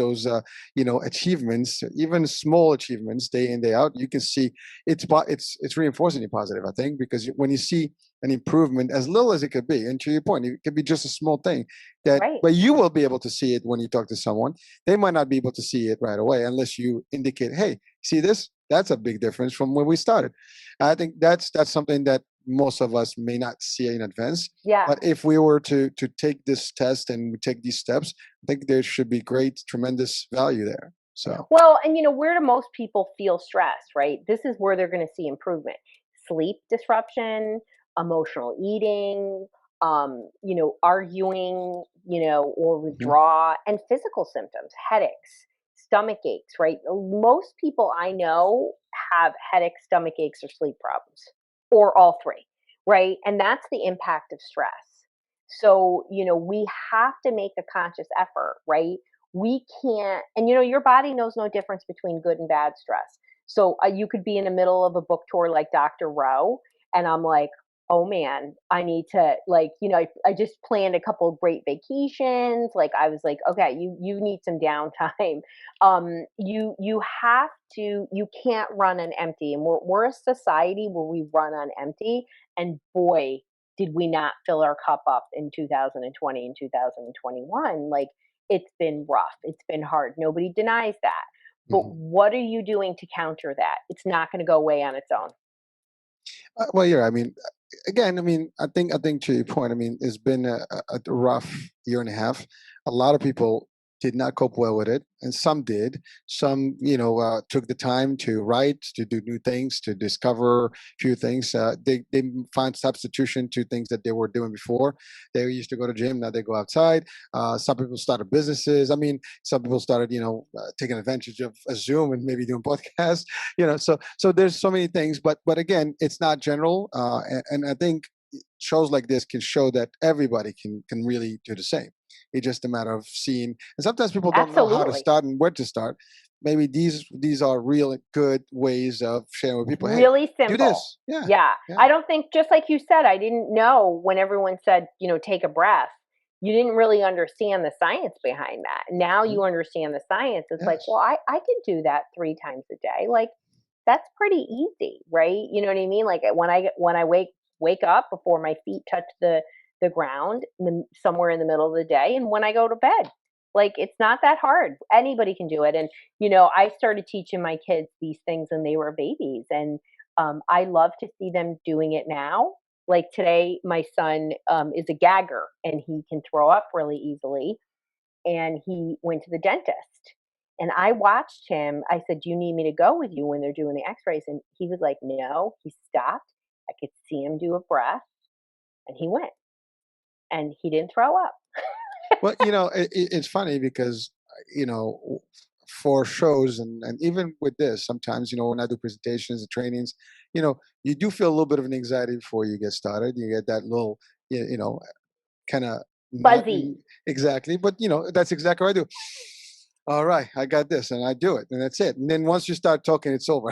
[SPEAKER 2] achievements, even small achievements, day in day out, you can see it's reinforcing you positive. I think because when you see an improvement, as little as it could be, and to your point, it could be just a small thing
[SPEAKER 3] Right.
[SPEAKER 2] but you will be able to see it when you talk to someone. They might not be able to see it right away unless you indicate, hey, see this? That's a big difference from when we started. I think that's something that most of us may not see in advance.
[SPEAKER 3] Yeah.
[SPEAKER 2] But if we were to take this test and we take these steps, I think there should be great, tremendous value there. So,
[SPEAKER 3] well, and where do most people feel stressed, right? This is where they're going to see improvement. Sleep disruption, emotional eating, arguing, or
[SPEAKER 2] mhm,
[SPEAKER 3] withdraw, and physical symptoms, headaches, stomach aches, right? Most people I know have headaches, stomach aches, or sleep problems, or all three, right? And that's the impact of stress. So, we have to make a conscious effort, right? We can't, and your body knows no difference between good and bad stress. So you could be in the middle of a book tour like Dr. Rowe, and I'm like, oh man, I need to, like, I just planned a couple of great vacations. Like, I was like, okay, you need some downtime. You have to, you can't run on empty, and we're a society where we run on empty, and boy, did we not fill our cup up in 2020 and 2021. Like, it's been rough. It's been hard. Nobody denies that. But
[SPEAKER 2] mhm.
[SPEAKER 3] what are you doing to counter that? It's not going to go away on its own.
[SPEAKER 2] Well, yeah. I mean, again, I mean, I think to your point. I mean, it's been a rough year and a half. A lot of people did not cope well with it, and some did. Some, took the time to write, to do new things, to discover a few things. They find substitution to things that they were doing before. They used to go to gym, now they go outside. Some people started businesses. I mean, some people started, taking advantage of a Zoom and maybe doing podcasts. So there's so many things, but again, it's not general, and I think shows like this can show that everybody can really do the same. It's just a matter of seeing, and sometimes people don't know how to
[SPEAKER 3] Absolutely.
[SPEAKER 2] start and where to start. Maybe these are real good ways of sharing with people. Hey,
[SPEAKER 3] Really
[SPEAKER 2] do
[SPEAKER 3] simple.
[SPEAKER 2] this. Yeah,
[SPEAKER 3] Yeah.
[SPEAKER 2] yeah.
[SPEAKER 3] I don't think, just like you said, I didn't know when everyone said, take a breath. You didn't really understand the science behind that. Now
[SPEAKER 2] Mhm.
[SPEAKER 3] you understand the science. It's like,
[SPEAKER 2] Yes.
[SPEAKER 3] well, I could do that 3 times a day. Like, that's pretty easy, right? You know what I mean? Like, when I wake up before my feet touch the ground, somewhere in the middle of the day, and when I go to bed. Like, it's not that hard. Anybody can do it. And I started teaching my kids these things when they were babies, and I love to see them doing it now. Like today, my son is a gagger, and he can throw up really easily, and he went to the dentist. And I watched him. I said, "Do you need me to go with you when they're doing the x-rays?" And he was like, "No." He stopped. I could see him do a breath, and he went, and he didn't throw up.
[SPEAKER 2] Well, it's funny because you know for shows and even with this, sometimes when I do presentations and trainings, you do feel a little bit of an anxiety before you get started. You get that little, kind of not
[SPEAKER 3] Fuzzy.
[SPEAKER 2] exactly, but that's exactly what I do. All right, I got this, and I do it, and that's it. And then once you start talking, it's over.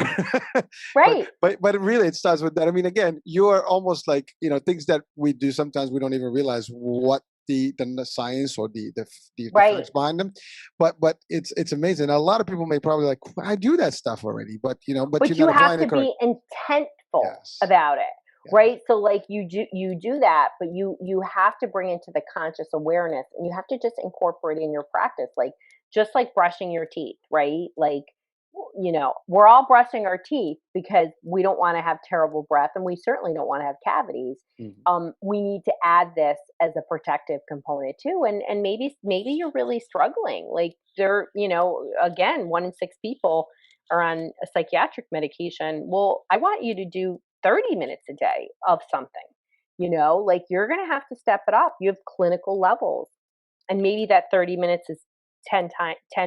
[SPEAKER 2] but
[SPEAKER 3] Right.
[SPEAKER 2] but really, it starts with that. I mean, again, you are almost like things that we do. Sometimes we don't even realize what the science or the
[SPEAKER 3] Right.
[SPEAKER 2] facts behind them. But it's amazing. A lot of people may probably like, I do that stuff already, but you're
[SPEAKER 3] But you
[SPEAKER 2] not
[SPEAKER 3] have
[SPEAKER 2] applying
[SPEAKER 3] to
[SPEAKER 2] it correct.
[SPEAKER 3] be intentful
[SPEAKER 2] Yes.
[SPEAKER 3] about it,
[SPEAKER 2] Yes.
[SPEAKER 3] right? So, like, you do that, but you have to bring into the conscious awareness, and you have to just incorporate it in your practice, like, just like brushing your teeth, right? Like, we're all brushing our teeth because we don't want to have terrible breath, and we certainly don't want to have cavities.
[SPEAKER 2] Mhm.
[SPEAKER 3] We need to add this as a protective component too, and maybe you're really struggling. Like, again, 1 in 6 people are on a psychiatric medication. Well, I want you to do 30 minutes a day of something. Like, you're going to have to step it up. You have clinical levels, and maybe that 30 minutes is 10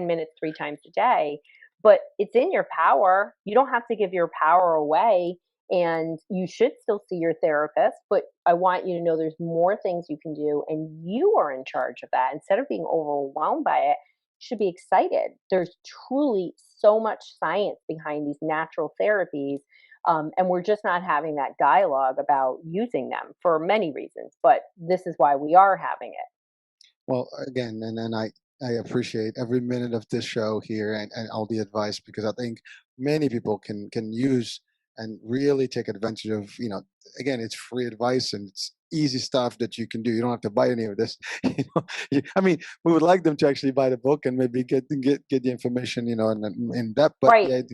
[SPEAKER 3] minutes 3 times a day, but it's in your power. You don't have to give your power away, and you should still see your therapist, but I want you to know there's more things you can do, and you are in charge of that. Instead of being overwhelmed by it, you should be excited. There's truly so much science behind these natural therapies, and we're just not having that dialogue about using them for many reasons, but this is why we are having it.
[SPEAKER 2] Well, again, and then I appreciate every minute of this show here and all the advice because I think many people can use and really take advantage of. Again, it's free advice and it's easy stuff that you can do. You don't have to buy any of this. I mean, we would like them to actually buy the book and maybe get the information, in depth. But
[SPEAKER 3] Right.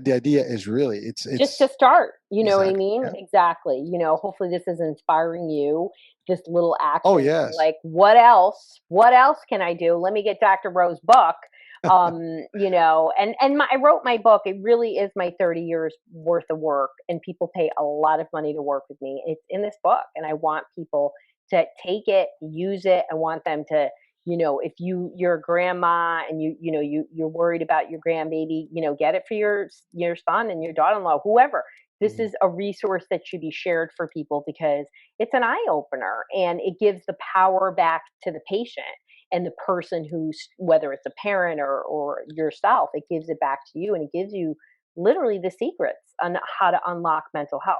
[SPEAKER 2] the idea is really
[SPEAKER 3] Just to
[SPEAKER 2] it's
[SPEAKER 3] start, you know what I
[SPEAKER 2] exactly,
[SPEAKER 3] mean?
[SPEAKER 2] yeah.
[SPEAKER 3] Exactly. Hopefully this is inspiring you, this little
[SPEAKER 2] Oh
[SPEAKER 3] action.
[SPEAKER 2] yes.
[SPEAKER 3] Like, what else? What else can I do? Let me get Dr. Rowe's book. I wrote my book. It really is my 30 years worth of work, and people pay a lot of money to work with me. It's in this book, and I want people to take it, use it. I want them to, if you're a grandma and you're worried about your grandbaby, get it for your son and your daughter-in-law, whoever. This is a resource that should be shared for people because it's an eye opener, and it gives the power back to the patient and the person who's, whether it's a parent or yourself, it gives it back to you, and it gives you literally the secrets on how to unlock mental health.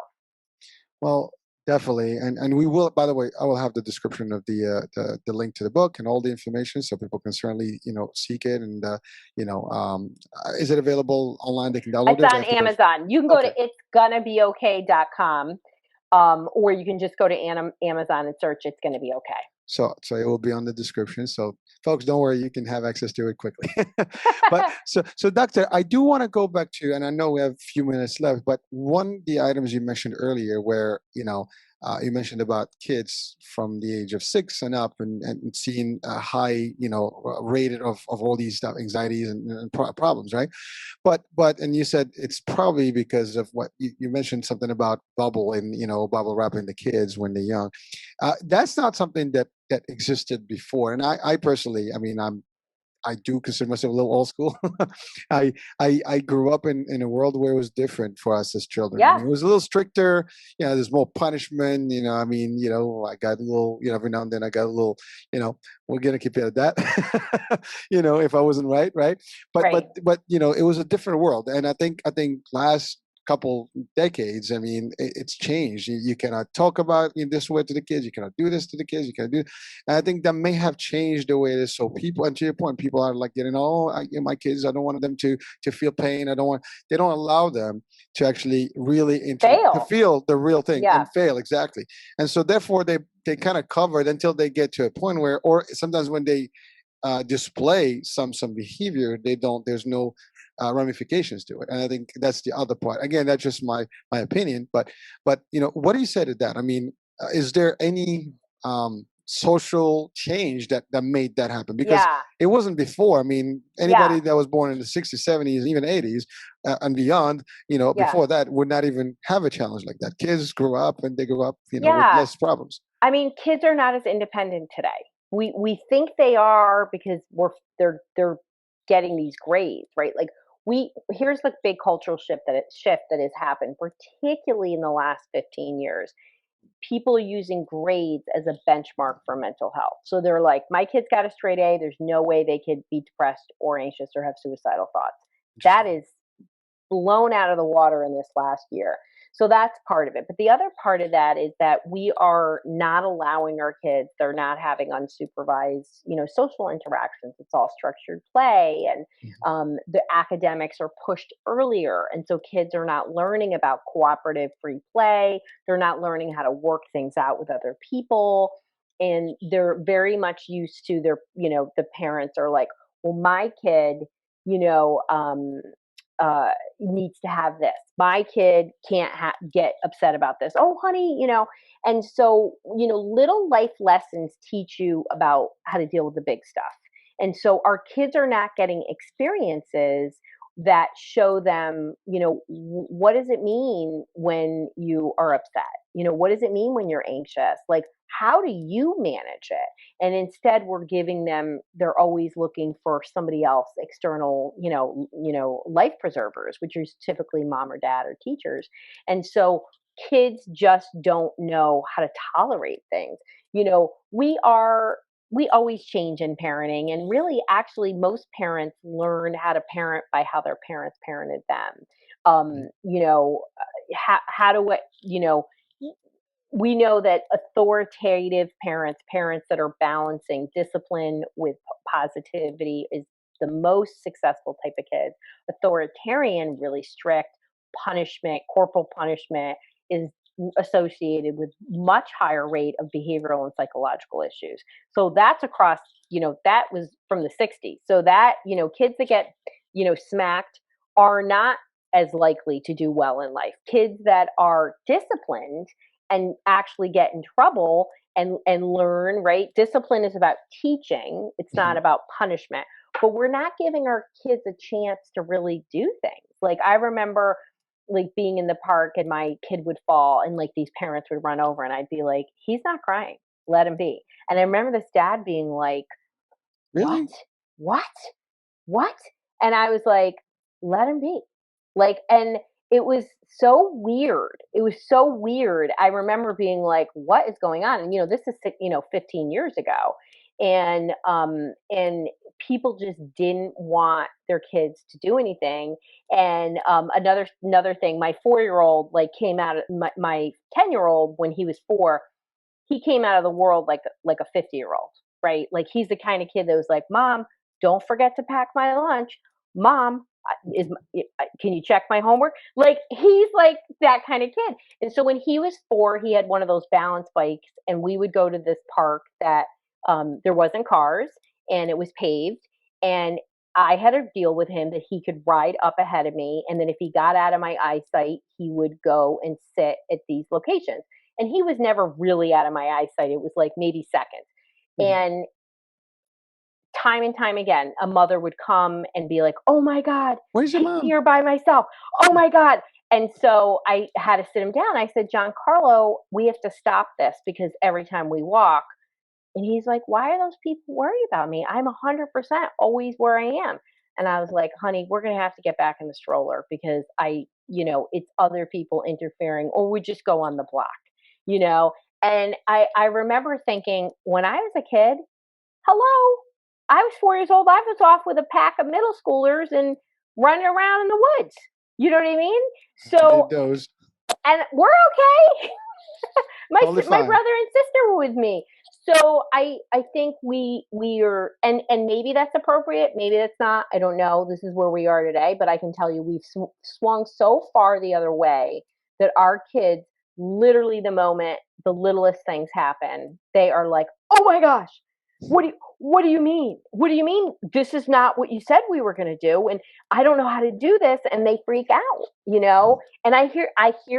[SPEAKER 2] Well, definitely, and we will. By the way, I will have the description of the link to the book and all the information, so people can certainly seek it. And is it available online? They can download it.
[SPEAKER 3] It's on Amazon. You can go to itsgonnabeokay.com, or you can just go to Amazon and search "It's Gonna Be Okay."
[SPEAKER 2] So it will be on the description. So folks, don't worry, you can have access to it quickly. But so doctor, I do want to go back to, and I know we have a few minutes left, but one of the items you mentioned earlier where, you mentioned about kids from the age of 6 and up and seeing a high, rated of all these stuff, anxieties and problems, right? But and you said it's probably because of what you mentioned, something about bubble and bubble wrapping the kids when they're young. That's not something that existed before. And I personally, I mean, I do consider myself a little old school. I grew up in a world where it was different for us as children.
[SPEAKER 3] Yeah.
[SPEAKER 2] I mean, it was a little stricter. There's more punishment. I got a little. Every now and then I got a little. We're gonna keep it at that. If I wasn't right. But
[SPEAKER 3] right.
[SPEAKER 2] but it was a different world, and I think last couple decades, I mean, it's changed. You cannot talk about this way to the kids. You cannot do this to the kids. You cannot do. And I think that may have changed the way it is. So people, and to your point, people are like getting, my kids, I don't want them to feel pain. They don't allow them to actually really to feel the real thing and fail. Exactly. And so therefore they kind of cover it until they get to a point where, or sometimes when they display some behavior, there's no ramifications to it. And I think that's the other part. Again, that's just my opinion. But what do you say to that? I mean, is there any social change that made that happen? Because it wasn't before. I mean, anybody that was born in the 60s, 70s, even 80s and beyond, before that would not even have a challenge like that. Kids grew up and they grew up, with less problems.
[SPEAKER 3] I mean, kids are not as independent today. We think they are because they're getting these grades, right? Like here's the big cultural shift that has happened, particularly in the last 15 years. People are using grades as a benchmark for mental health. So they're like, my kid's got a straight A. There's no way they could be depressed or anxious or have suicidal thoughts. That is blown out of the water in this last year. So that's part of it. But the other part of that is that we are not allowing our kids, they're not having unsupervised, social interactions. It's all structured play, and the academics are pushed earlier. And so kids are not learning about cooperative free play. They're not learning how to work things out with other people. And they're very much used to the parents are like, well, my kid, needs to have this. My kid can't get upset about this. Oh, honey, and so, little life lessons teach you about how to deal with the big stuff. And so our kids are not getting experiences that show them, what does it mean when you are upset? What does it mean when you're anxious? Like, how do you manage it? And instead we're giving them, they're always looking for somebody else, external, life preservers, which is typically mom or dad or teachers. And so kids just don't know how to tolerate things. We always change in parenting, and really actually most parents learn how to parent by how their parents parented them. How do it, we know that authoritative parents that are balancing discipline with positivity is the most successful type of kids. Authoritarian, really strict punishment, corporal punishment is associated with much higher rate of behavioral and psychological issues. So that's across, that was from the 60s. So that, kids that get, smacked are not as likely to do well in life. Kids that are disciplined and actually get in trouble and learn, right? Discipline is about teaching. It's not about punishment. but we're not giving our kids a chance to really do things. Like I remember like being in the park and my kid would fall and like these parents would run over and I'd be like, he's not crying. Let him be. And I remember this dad being like, what?
[SPEAKER 2] Really?
[SPEAKER 3] What? What? And I was like, let him be. Like, and it was so weird. It was so weird. I remember being like, what is going on? And, this is, 15 years ago. And people just didn't want their kids to do anything. And, another thing, my 4-year-old like came out of my 10-year-old when he was 4, he came out of the world like a 50-year-old, right? Like he's the kind of kid that was like, Mom, don't forget to pack my lunch. Mom, can you check my homework? Like he's like that kind of kid. And so when he was 4, he had one of those balance bikes, and we would go to this park that there wasn't cars and it was paved, and I had a deal with him that he could ride up ahead of me, and then if he got out of my eyesight, he would go and sit at these locations. And he was never really out of my eyesight. It was like maybe seconds.
[SPEAKER 2] Mhm.
[SPEAKER 3] And time and time again, a mother would come and be like, oh my God,
[SPEAKER 2] Where's your
[SPEAKER 3] take me
[SPEAKER 2] mom?
[SPEAKER 3] here by myself. Oh my God. And so I had to sit him down. I said, John Carlo, we have to stop this because every time we walk, and he's like, why are those people worried about me? I'm 100% always where I am. And I was like, honey, we're going to have to get back in the stroller because it's other people interfering, or we just go on the block, you know? And I remember thinking when I was a kid, hello, I was 4 years old. I was off with a pack of middle schoolers and running around in the woods. You know what I mean?
[SPEAKER 2] Did
[SPEAKER 3] So,
[SPEAKER 2] those
[SPEAKER 3] and we're okay.
[SPEAKER 2] totally
[SPEAKER 3] My
[SPEAKER 2] fine.
[SPEAKER 3] brother and sister were with me. So I think we are, and maybe that's appropriate, maybe that's not. I don't know. This is where we are today, but I can tell you we've swung so far the other way that our kids, literally the moment the littlest things happen, they are like, "Oh my gosh, what do you mean? What do you mean? This is not what you said we were going to do, and I don't know how to do this," and they freak out. And I hear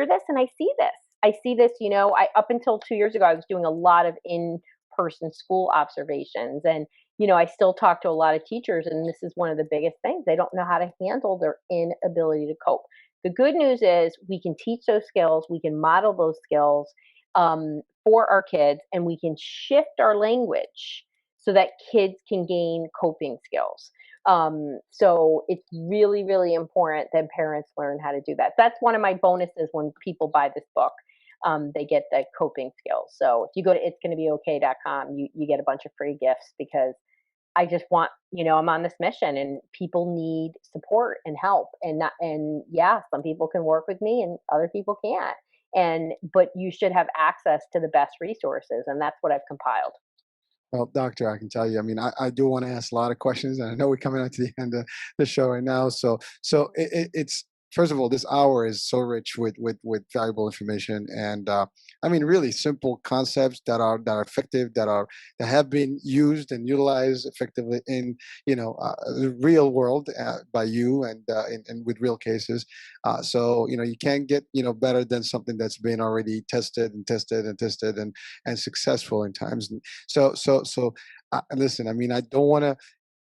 [SPEAKER 3] this and I see this. I up until 2 years ago, I was doing a lot of in-person school observations, and I still talk to a lot of teachers, and this is one of the biggest things. They don't know how to handle their inability to cope. The good news is we can teach those skills, we can model those skills for our kids, and we can shift our language so that kids can gain coping skills. So it's really, really important that parents learn how to do that. That's one of my bonuses when people buy this book. They get the coping skills. So if you go to itsgonnabeokay.com, you get a bunch of free gifts because I just want, I'm on this mission and people need support and help. And yeah, some people can work with me and other people can't. But you should have access to the best resources. And that's what I've compiled.
[SPEAKER 2] Well, doctor, I can tell you. I mean, I do want to ask a lot of questions, and I know we're coming out to the end of the show right now. So it's first of all, this hour is so rich with valuable information, and I mean, really simple concepts that are effective, that have been used and utilized effectively in the real world by you and with real cases. So you can't get better than something that's been already tested and tested and tested and successful in times. So listen, I mean, I don't want to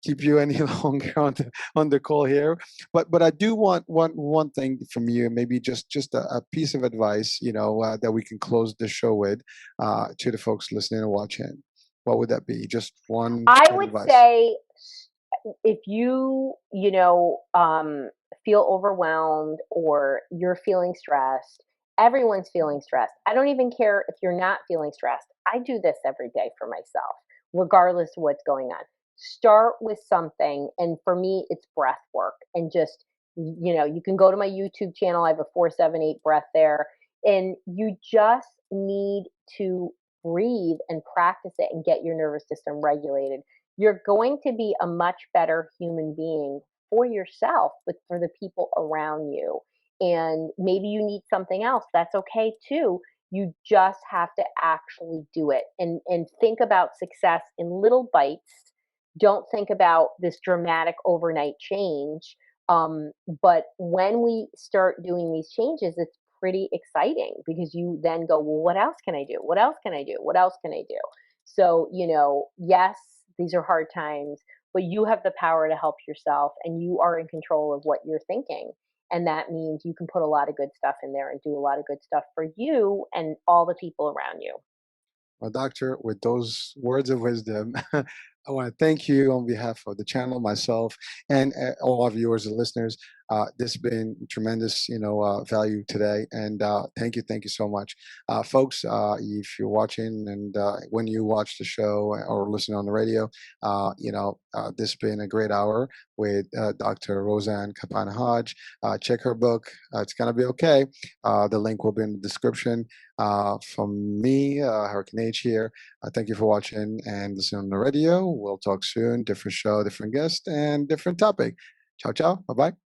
[SPEAKER 2] keep you any longer on the call here, but I do want one thing from you, maybe just a piece of advice, that we can close the show with, to the folks listening and watching. What would that be? Just one
[SPEAKER 3] I would
[SPEAKER 2] advice.
[SPEAKER 3] say if you feel overwhelmed or you're feeling stressed, everyone's feeling stressed. I don't even care if you're not feeling stressed. I do this every day for myself, regardless of what's going on. Start with something. And for me, it's breath work. And just, you can go to my YouTube channel. I have a 478 breath there. And you just need to breathe and practice it and get your nervous system regulated. You're going to be a much better human being for yourself, but for the people around you. And maybe you need something else. That's okay too. You just have to actually do it and think about success in little bites. Don't think about this dramatic overnight change. But when we start doing these changes, it's pretty exciting because you then go, well, what else can I do? What else can I do? What else can I do? So, yes, these are hard times. but you have the power to help yourself, and you are in control of what you're thinking. And that means you can put a lot of good stuff in there and do a lot of good stuff for you and all the people around you.
[SPEAKER 2] Well, doctor, with those words of wisdom, I want to thank you on behalf of the channel, myself, and all our viewers and listeners. This has been tremendous, value today, and thank you so much, folks. If you're watching and when you watch the show or listen on the radio, this has been a great hour with Dr. Roseann Capanna-Hodge. Check her book. It's gonna be okay. The link will be in the description. From me, Hurricane H here. Thank you for watching and listening on the radio. We'll talk soon. Different show, different guest, and different topic. Ciao, ciao. Bye bye.